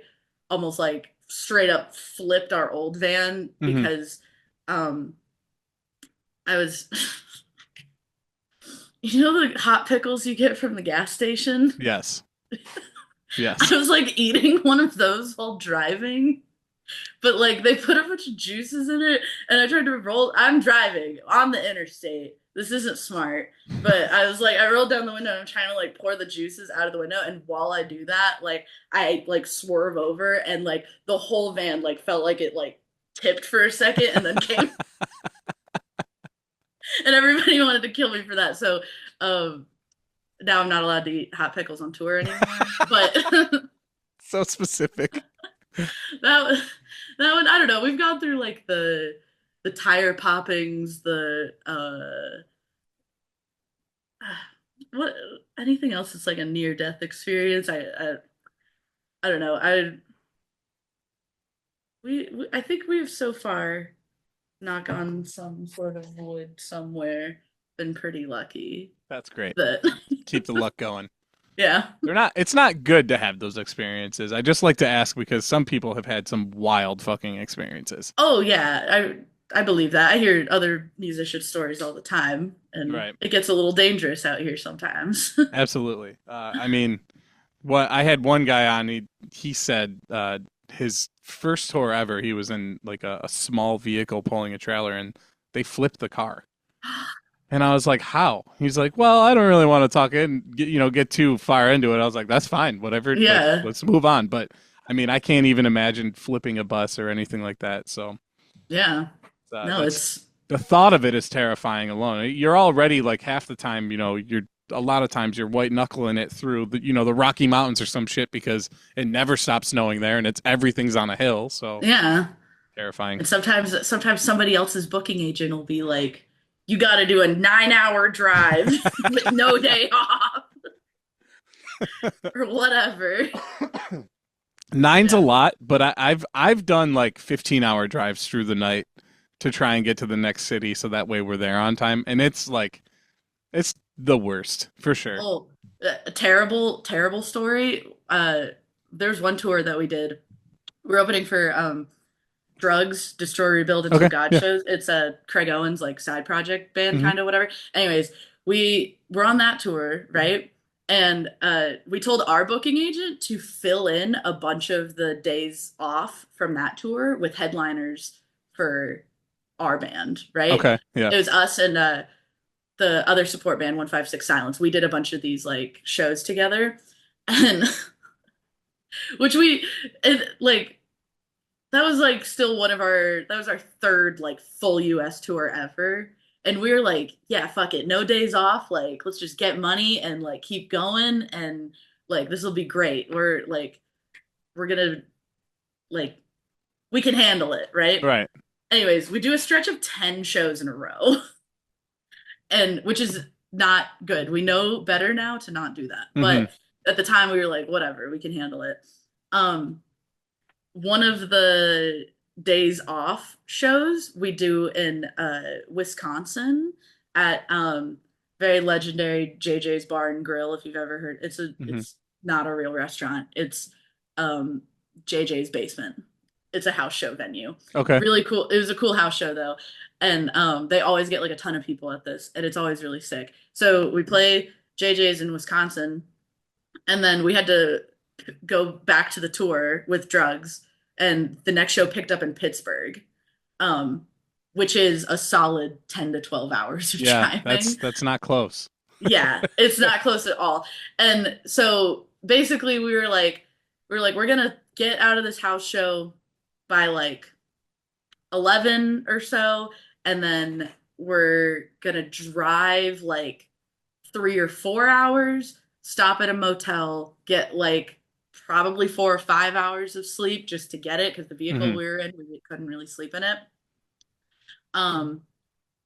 almost like straight up flipped our old van hmm because um I was the hot pickles you get from the gas station? Yes. Yes. I was like eating one of those while driving. But like they put a bunch of juices in it, and I tried to roll. I'm driving on the interstate. This isn't smart. But I was like, I rolled down the window and I'm trying to like pour the juices out of the window. And while I do that, like I like swerve over and like the whole van like felt like it like tipped for a second and then came and everybody wanted to kill me for that. So now I'm not allowed to eat hot pickles on tour anymore. But So specific. that that one, I don't know. We've gone through like the tire poppings, the what anything else that's like a near death experience. I don't know. I think we've so far knock on some sort of wood somewhere been pretty lucky That's great. that Keep the luck going. yeah. It's not good to have those experiences. I just like to ask because some people have had some wild fucking experiences. Oh yeah, I believe that. I hear other musician stories all the time, and Right. it gets a little dangerous out here sometimes. Absolutely. I mean, what I had one guy on, he said his first tour ever, he was in like a small vehicle pulling a trailer and they flipped the car. And I was like, how? He's like, well, I don't really want to talk get too far into it. I was like, that's fine, whatever. like, Yeah. let's move on. But I mean, I can't even imagine flipping a bus or anything like that. So Yeah. No, that's it's the thought of it is terrifying alone. You're already like half the time, a lot of times you're white knuckling it through the Rocky Mountains or some shit because it never stops snowing there and everything's on a hill. So yeah. terrifying. And sometimes somebody else's booking agent will be like, you got to do a 9-hour drive with no day off or whatever. Nine's Yeah. a lot, but I've done like 15-hour drives through the night to try and get to the next city so that way we're there on time. And it's the worst for sure. Oh, a terrible story. There's one tour that we did. We're opening for Drugs, Destroy, Rebuild, and Some Okay, God yeah. shows. It's a Craig Owens like side project band, Mhm. kind of whatever. Anyways, we were on that tour, right? And we told our booking agent to fill in a bunch of the days off from that tour with headliners for our band, right? Okay, yeah. It was us and the other support band, 156 Silence. We did a bunch of these like shows together, and which like that was like still that was our third like full US tour ever. And we were like, yeah, fuck it. No days off. Like, let's just get money and like keep going. And like, this will be great. We're gonna like, we can handle it. Right. Right. Anyways, we do a stretch of 10 shows in a row, and which is not good. We know better now to not do that. But at the time we were like, whatever, we can handle it. One of the days off shows we do in Wisconsin at very legendary JJ's Bar and Grill. If you've ever heard, it's not a real restaurant. It's JJ's basement. It's a house show venue. Okay. Really cool. It was a cool house show though, and they always get like a ton of people at this, and it's always really sick. So we play JJ's in Wisconsin, and then we had to go back to the tour with Drugs, and the next show picked up in Pittsburgh, which is a solid 10 to 12 hours of Yeah, driving. that's not close. Yeah, it's not close at all. And so basically we're gonna get out of this house show by like 11 or so, and then we're gonna drive like 3 or 4 hours, stop at a motel, get like probably 4 or 5 hours of sleep just to get it, because the vehicle we were in, we couldn't really sleep in it.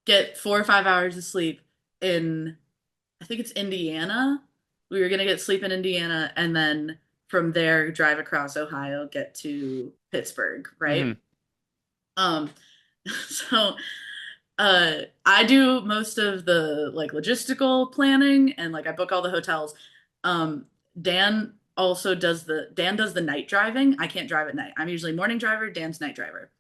Get 4 or 5 hours of sleep in, I think it's Indiana. We were gonna get sleep in Indiana, and then from there drive across Ohio, get to Pittsburgh, right? So I do most of the like logistical planning, and like I book all the hotels. Dan does the night driving. I can't drive at night. I'm usually morning driver, Dan's night driver.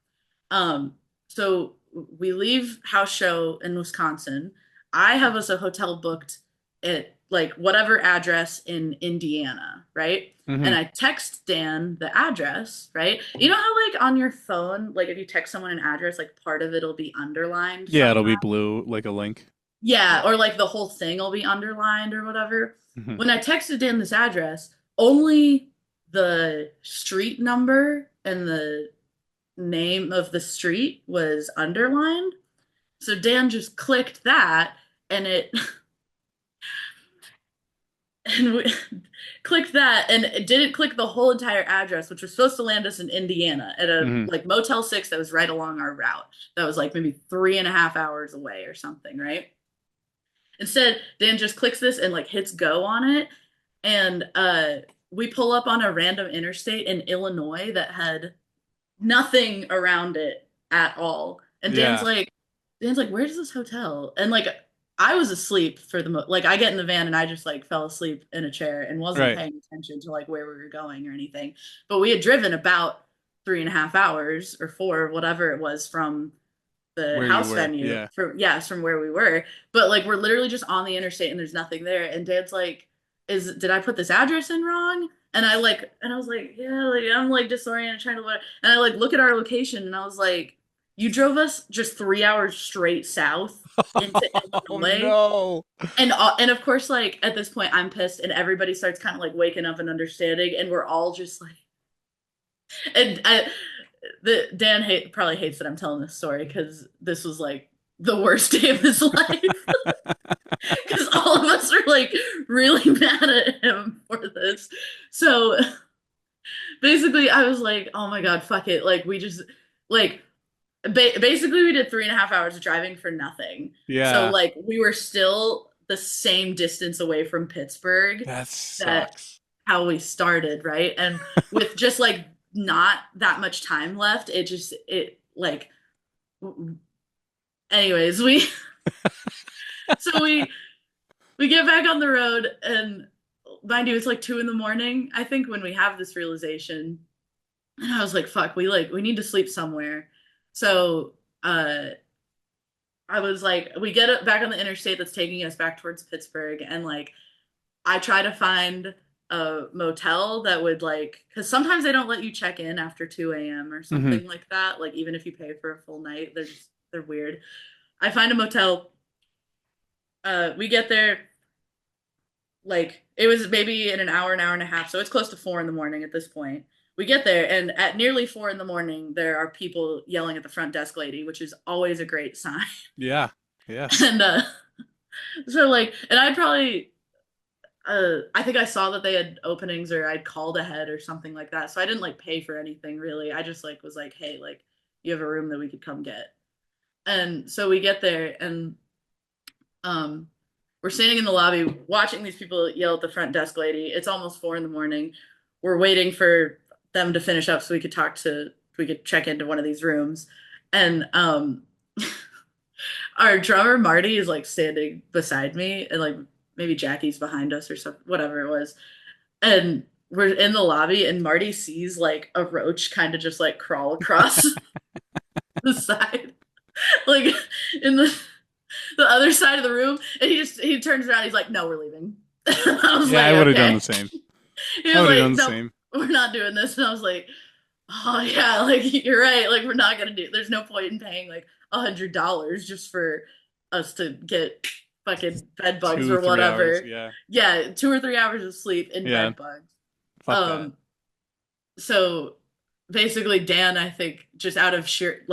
So we leave house show in Wisconsin. I have us a hotel booked at like whatever address in Indiana, right? And I text Dan the address, right? You know how like on your phone, like if you text someone an address, like part of it'll be underlined. Yeah, somehow. it'll be blue, like a link. Yeah, or like the whole thing will be underlined or whatever. When I texted Dan this address, only the street number and the name of the street was underlined. So Dan just clicked that, and it and we clicked that, and it didn't click the whole entire address, which was supposed to land us in Indiana at a like Motel 6 that was right along our route. That was like maybe 3.5 hours away or something, right? Instead, Dan just clicks this and like hits go on it, and we pull up on a random interstate in Illinois that had nothing around it at all. And Dan's like, where's this hotel? And like, I was asleep for like I get in the van and I just like fell asleep in a chair and wasn't paying attention to like where we were going or anything. But we had driven about 3.5 hours or 4, whatever it was, from the house venue. From where we were. But like we're literally just on the interstate and there's nothing there. And Dan's like, did I put this address in wrong? And I was like, yeah, like I'm like disoriented trying to look. And I like look at our location and I was like, you drove us just 3 hours straight south into Illinois. Oh, no. And of course, like at this point, I'm pissed, and everybody starts kind of like waking up and understanding, and we're all just like, and Dan probably hates that I'm telling this story, because this was like the worst day of his life, because all of us are like really mad at him for this. So basically, I was like, oh my god, fuck it, like we just like. Basically, we did 3.5 hours of driving for nothing. Yeah. So, like, we were still the same distance away from Pittsburgh. That sucks. How we started, right? And with just, like, not that much time left, anyways, so we get back on the road, and mind you, it's like 2 a.m, I think, when we have this realization. And I was like, fuck, we need to sleep somewhere. So I was like, we get back on the interstate that's taking us back towards Pittsburgh, and like I try to find a motel that would like, because sometimes they don't let you check in after 2 a.m. or something like that, like even if you pay for a full night. They're weird. I find a motel. We get there, like it was maybe in an hour and a half, so it's close to 4 a.m. at this point. We get there, and at nearly 4 a.m, there are people yelling at the front desk lady, which is always a great sign. Yeah. And so like, and I'd probably, I think I saw that they had openings, or I'd called ahead or something like that. So I didn't like pay for anything really. I just like was like, hey, like you have a room that we could come get. And so we get there, and we're standing in the lobby watching these people yell at the front desk lady. It's almost 4 a.m. We're waiting for them to finish up so we could check into one of these rooms. And our drummer Marty is like standing beside me, and like maybe Jackie's behind us or something, whatever it was. And we're in the lobby, and Marty sees like a roach kind of just like crawl across the side, like in the other side of the room. And he turns around, he's like, no, we're leaving. I would have done the same. He was like, no, we're not doing this. And I was like, oh yeah, like you're right, like we're not gonna there's no point in paying like $100 just for us to get fucking bed bugs 2, or 3 whatever. hours, yeah. Yeah, 2 or 3 hours of sleep in Yeah. bed bugs. Fuck that. So basically Dan, I think, just out of sheer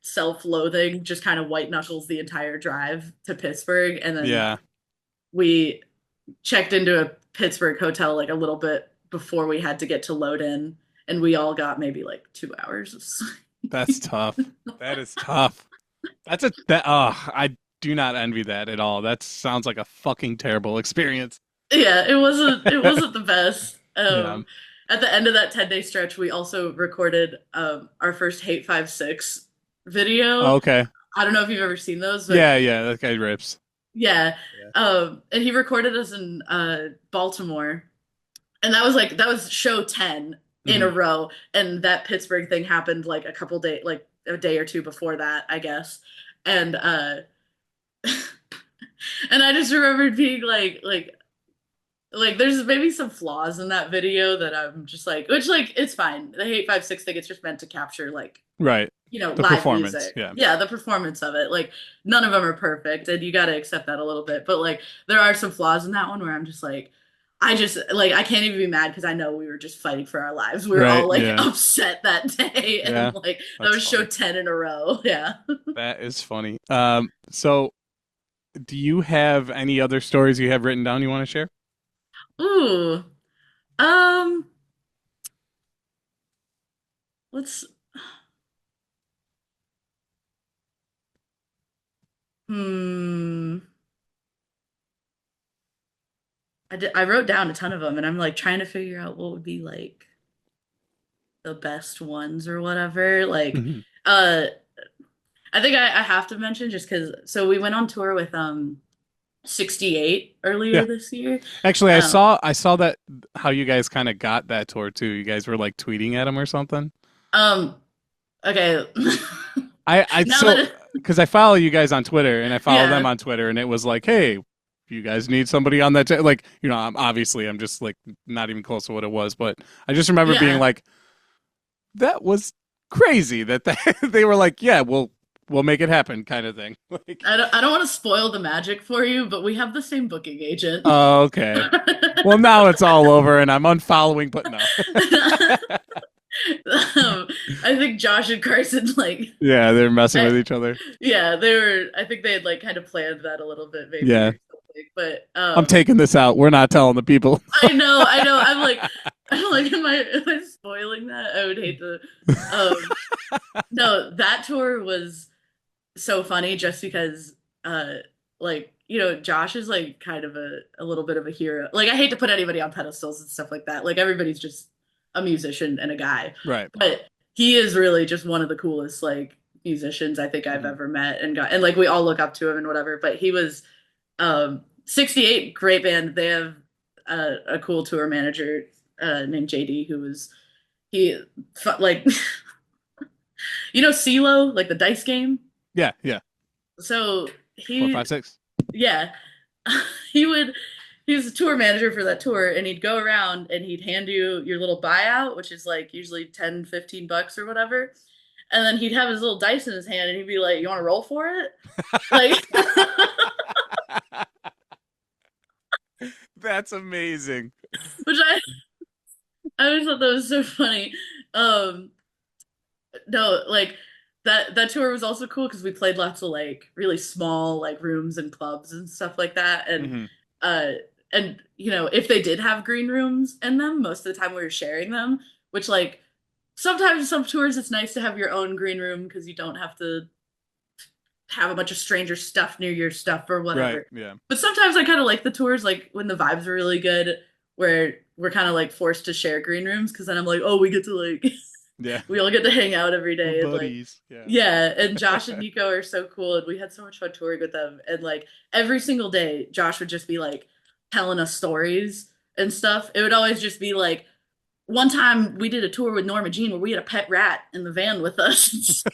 self-loathing, just kind of white knuckles the entire drive to Pittsburgh, and then Yeah. we checked into a Pittsburgh hotel like a little bit before we had to get to load in, and we all got maybe like 2 hours of sleep. That's tough. That is tough. I do not envy that at all. That sounds like a fucking terrible experience. Yeah, it wasn't the best. Yeah. At the end of that 10-day stretch, we also recorded our first Hate 5-6 video. Oh, okay. I don't know if you've ever seen those, but Yeah, that guy rips. yeah. And he recorded us in Baltimore, and that was show 10 in a row, and that Pittsburgh thing happened like a day or two before that, I guess. And and I just remembered being like there's maybe some flaws in that video that I'm just like, which like it's fine. The Hate 5-6 thing, it's just meant to capture like, right, you know, the live performance. music. Yeah, the performance of it. Like none of them are perfect, and you got to accept that a little bit. But like there are some flaws in that one where I'm just like, I can't even be mad because I know we were just fighting for our lives. We were all like upset that day, and like that was show 10 in a row. Yeah, that is funny. So do you have any other stories you have written down you want to share? Ooh, let's. I wrote down a ton of them, and I'm like trying to figure out what would be like the best ones or whatever. Like, I think I have to mention just because. So we went on tour with 68 earlier this year. Actually, I saw that how you guys kind of got that tour too. You guys were like tweeting at him or something. Okay. Because I follow you guys on Twitter, and I follow them on Twitter, and it was like, hey, you guys need somebody on that like, you know, I'm just like not even close to what it was, but I just remember being like, that was crazy that they were like, yeah, we'll make it happen kind of thing. Like, I don't want to spoil the magic for you, but we have the same booking agent. Oh, okay. Well, now it's all over, and I'm unfollowing, but no. I think Josh and Carson they're messing with each other. I think they had like kind of planned that a little bit, maybe. Yeah. But I'm taking this out. We're not telling the people. I know. I'm like, am I spoiling that? I would hate to. No, that tour was so funny just because, like, you know, Josh is like kind of a little bit of a hero. Like, I hate to put anybody on pedestals and stuff like that. Like, everybody's just a musician and a guy. Right. But he is really just one of the coolest like musicians I think I've ever met, and like we all look up to him and whatever. But he was 68, great band. They have a cool tour manager named JD like you know CeeLo, like the dice game. Yeah. So 4, 5, 6. Yeah, he was a tour manager for that tour, and he'd go around and he'd hand you your little buyout, which is like usually $10-15 or whatever. And then he'd have his little dice in his hand, and he'd be like, "You want to roll for it?" Like, that's amazing. Which I always thought that was so funny. No, like that tour was also cool because we played lots of like really small like rooms and clubs and stuff like that, and and you know, if they did have green rooms in them, most of the time we were sharing them, which like sometimes some tours it's nice to have your own green room because you don't have to have a bunch of stranger stuff near your stuff or whatever. Right, yeah. But sometimes I kind of like the tours like when the vibes are really good where we're kind of like forced to share green rooms because then I'm like, oh, we get to like we all get to hang out every day. We're and buddies. Like and Josh and Nico are so cool, and we had so much fun touring with them, and like every single day Josh would just be like telling us stories and stuff. It would always just be like, one time we did a tour with Norma Jean where we had a pet rat in the van with us.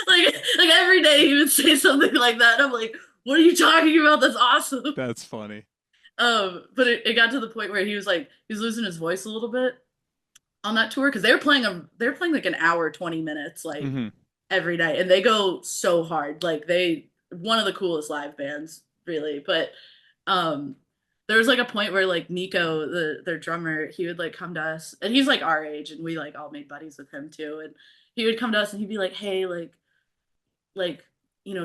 like every day he would say something like that, and I'm like, what are you talking about? That's awesome. That's funny. But it got to the point where he was losing his voice a little bit on that tour because they were playing like an hour 20 minutes like every night, and they go so hard. Like one of the coolest live bands, really. But there was like a point where like Nico, their drummer, he would like come to us, and he's like our age, and we like all made buddies with him too. And he would come to us and he'd be like, "Hey, like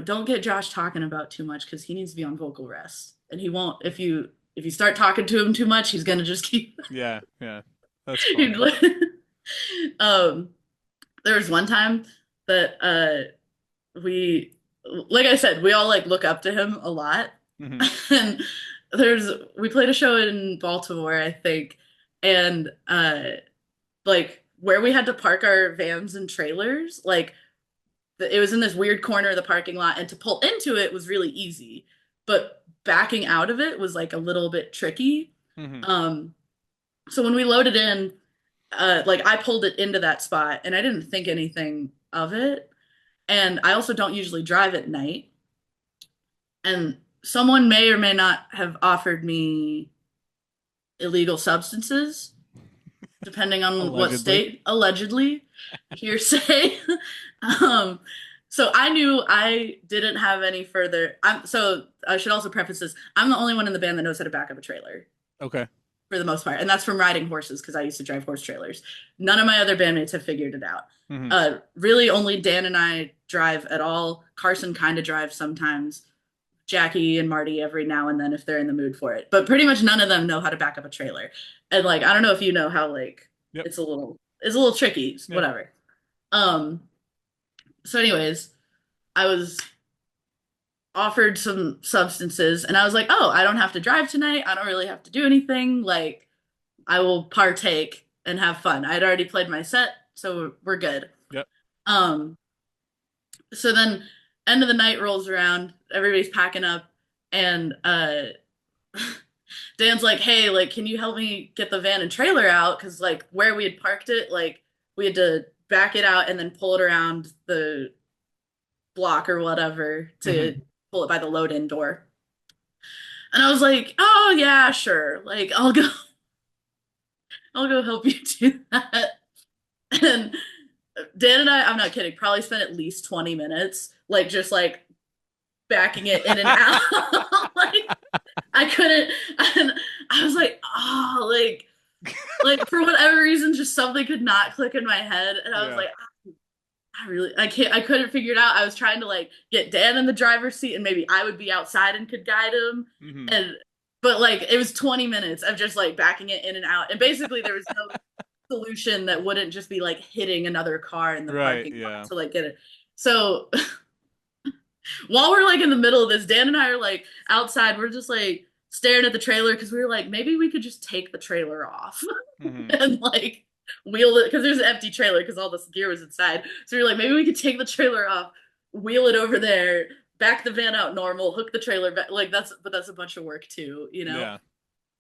don't get Josh talking about too much because he needs to be on vocal rest, and he won't if you start talking to him too much, he's gonna just keep." Yeah, that's funny. There was one time that we, like I said, we all like look up to him a lot. And we played a show in Baltimore, I think, and like where we had to park our vans and trailers, like it was in this weird corner of the parking lot, and to pull into it was really easy, but backing out of it was like a little bit tricky. So when we loaded in, like I pulled it into that spot and I didn't think anything of it. And I also don't usually drive at night. And someone may or may not have offered me illegal substances, depending on what state, allegedly, hearsay. So I knew I didn't have any further. So I should also preface this. I'm the only one in the band that knows how to back up a trailer. Okay. For the most part. And that's from riding horses, because I used to drive horse trailers. None of my other bandmates have figured it out. Really only Dan and I drive at all. Carson kind of drives sometimes. Jackie and Marty every now and then if they're in the mood for it. But pretty much none of them know how to back up a trailer. And like, I don't know if you know how like it's a little tricky, whatever. So anyways, I was offered some substances and I was like, oh, I don't have to drive tonight. I don't really have to do anything. Like, I will partake and have fun. I'd already played my set, so we're good. Yep. So then end of the night rolls around, everybody's packing up, and Dan's like, hey, like, can you help me get the van and trailer out? Because like where we had parked it, like we had to back it out and then pull it around the block or whatever to pull it by the load-in door. And I was like, oh yeah, sure. Like I'll go help you do that. And Dan and I'm not kidding, probably spent at least 20 minutes, like just like backing it in and out. Like I couldn't, and I was like, oh, like for whatever reason, just something could not click in my head. And I was like, I couldn't figure it out. I was trying to like get Dan in the driver's seat and maybe I would be outside and could guide him. But like, it was 20 minutes of just like backing it in and out. And basically there was no solution that wouldn't just be like hitting another car in the parking lot to like get it. So while we're like in the middle of this, Dan and I are like outside, we're just like staring at the trailer because we were like, maybe we could just take the trailer off and like wheel it, because there's an empty trailer because all this gear was inside. So we were like, maybe we could take the trailer off, wheel it over there, back the van out normal, hook the trailer back. Like that's a bunch of work too, you know? Yeah.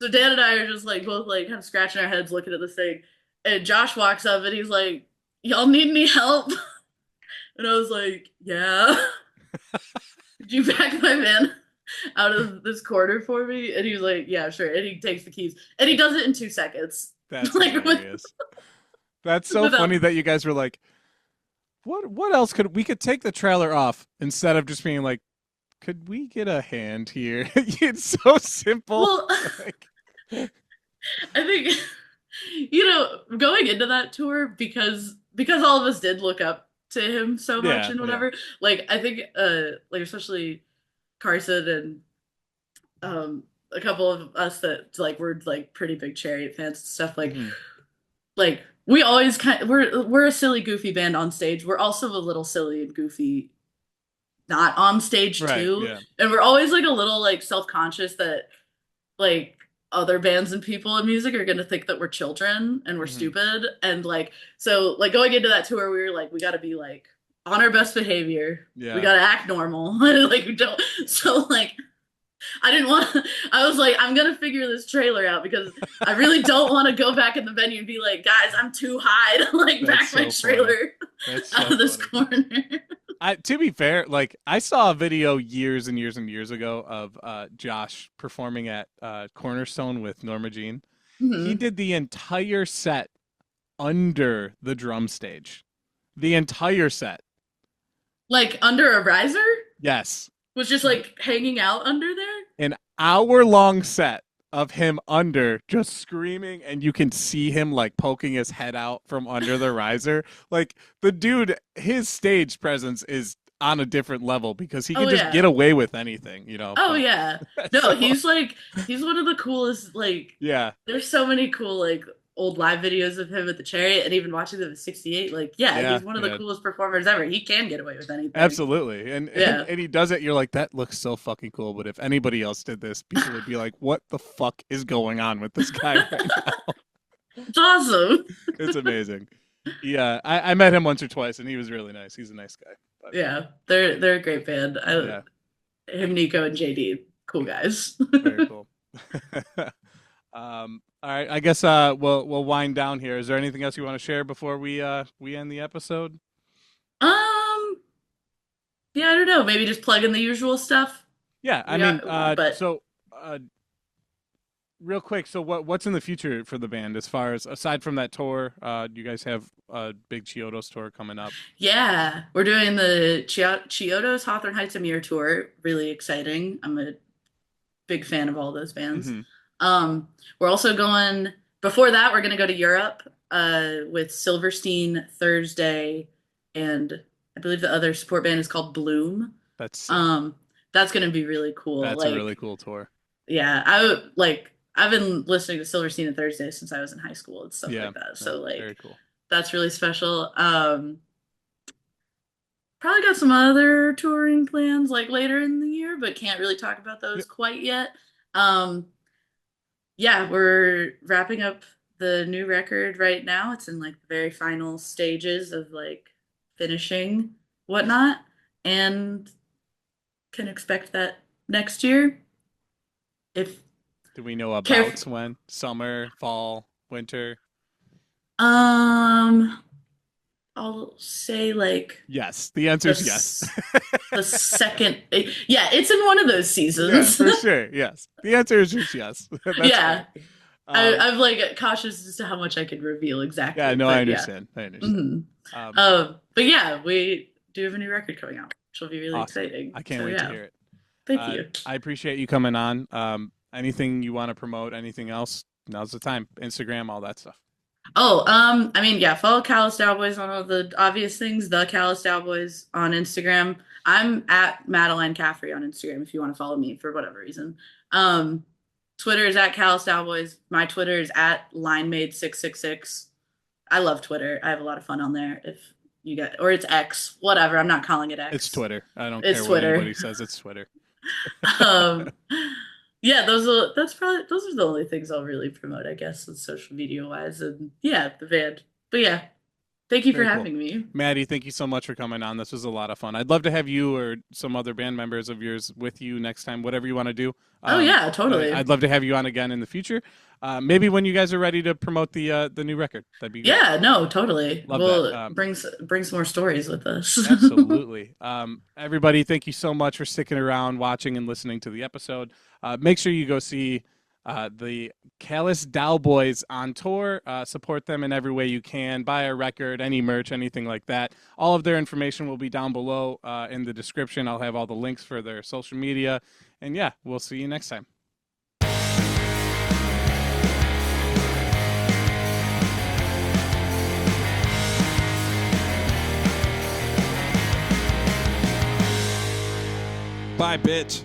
So Dan and I are just like both like kind of scratching our heads looking at this thing. And Josh walks up and he's like, y'all need any help? And I was like, yeah. Did you back my van out of this corner for me? And he was like, yeah, sure. And he takes the keys. And he does it in 2 seconds. That's like, hilarious. That's so funny that you guys were like, what else could we take the trailer off instead of just being like, could we get a hand here? It's so simple. Well, I think, going into that tour, because all of us did look up to him so much and whatever, like I think like especially Carson and a couple of us that like were like pretty big Chariot fans and stuff, like like we always we're a silly goofy band on stage. We're also a little silly and goofy not on stage too. And we're always like a little like self-conscious that like other bands and people in music are gonna think that we're children and we're stupid. And like, so like going into that tour, we were like, we gotta be like on our best behavior. We gotta act normal. Like we don't, so like I was like, I'm gonna figure this trailer out because I really don't want to go back in the venue and be like, guys, I'm too high to like back my trailer out of this corner. To be fair, like I saw a video years and years and years ago of Josh performing at Cornerstone with Norma Jean. He did the entire set under the drum stage. The entire set. Like under a riser? Yes. Was just like hanging out under there? An hour-long set of him under, just screaming, and you can see him like poking his head out from under the riser. Like the dude, his stage presence is on a different level because he can just get away with anything, you know. Oh yeah. No, he's one of the coolest, like, yeah. There's so many cool like old live videos of him at the Chariot, and even watching them at 68. Like, he's one of the coolest performers ever. He can get away with anything. Absolutely. And he does it. You're like, that looks so fucking cool. But if anybody else did this, people would be like, what the fuck is going on with this guy right now? It's awesome. It's amazing. Yeah, I met him once or twice, and he was really nice. He's a nice guy. But, yeah, they're a great band. Him, Nico, and JD, cool guys. Very cool. All right, I guess we'll wind down here. Is there anything else you want to share before we end the episode? Yeah, I don't know. Maybe just plug in the usual stuff. Yeah, I mean, real quick. So what's in the future for the band as far as aside from that tour? You guys have a big Chiodos tour coming up. Yeah, we're doing the Chiodos Hawthorne Heights Amir tour. Really exciting. I'm a big fan of all those bands. Mm-hmm. We're also going. Before that, we're going to go to Europe with Silverstein Thursday, and I believe the other support band is called Bloom. That's going to be really cool. That's a really cool tour. Yeah, I've been listening to Silverstein and Thursday since I was in high school and stuff like that. So very cool. That's really special. Probably got some other touring plans like later in the year, but can't really talk about those quite yet. We're wrapping up the new record right now. It's in like the very final stages of like finishing whatnot, and can expect that next year. Do we know about when? Summer, fall, winter? I'll say like yes. The answer is yes. The second, it's in one of those seasons. Yeah, for sure. Yes. The answer is just yes. Yeah. I'm like cautious as to how much I can reveal exactly. Yeah, no, I understand. I understand. Mm-hmm. But yeah, we do have a new record coming out, which will be really exciting. I can't wait to hear it. Thank you. I appreciate you coming on. Anything you want to promote? Anything else? Now's the time. Instagram, all that stuff. Follow Callous DaoBoys on all the obvious things. The Callous DaoBoys on Instagram. I'm at Maddie Caffrey on Instagram if you want to follow me for whatever reason. Twitter is at Callous DaoBoys. My Twitter is at LineMade666. I love Twitter. I have a lot of fun on there. If you get, or it's X, whatever. I'm not calling it X. It's Twitter. I don't care what anybody says. It's Twitter. Yeah, those are the only things I'll really promote, I guess, social media wise, and the band. But yeah, thank you for having me, Maddie. Thank you so much for coming on. This was a lot of fun. I'd love to have you or some other band members of yours with you next time, whatever you want to do. Totally. I'd love to have you on again in the future. Maybe when you guys are ready to promote the new record, that'd be great. Yeah, no, totally. Love bring some more stories with us. Absolutely. Everybody, thank you so much for sticking around, watching, and listening to the episode. Make sure you go see the Callous DaoBoys on tour. Support them in every way you can. Buy a record, any merch, anything like that. All of their information will be down below in the description. I'll have all the links for their social media. And we'll see you next time. Bye, bitch.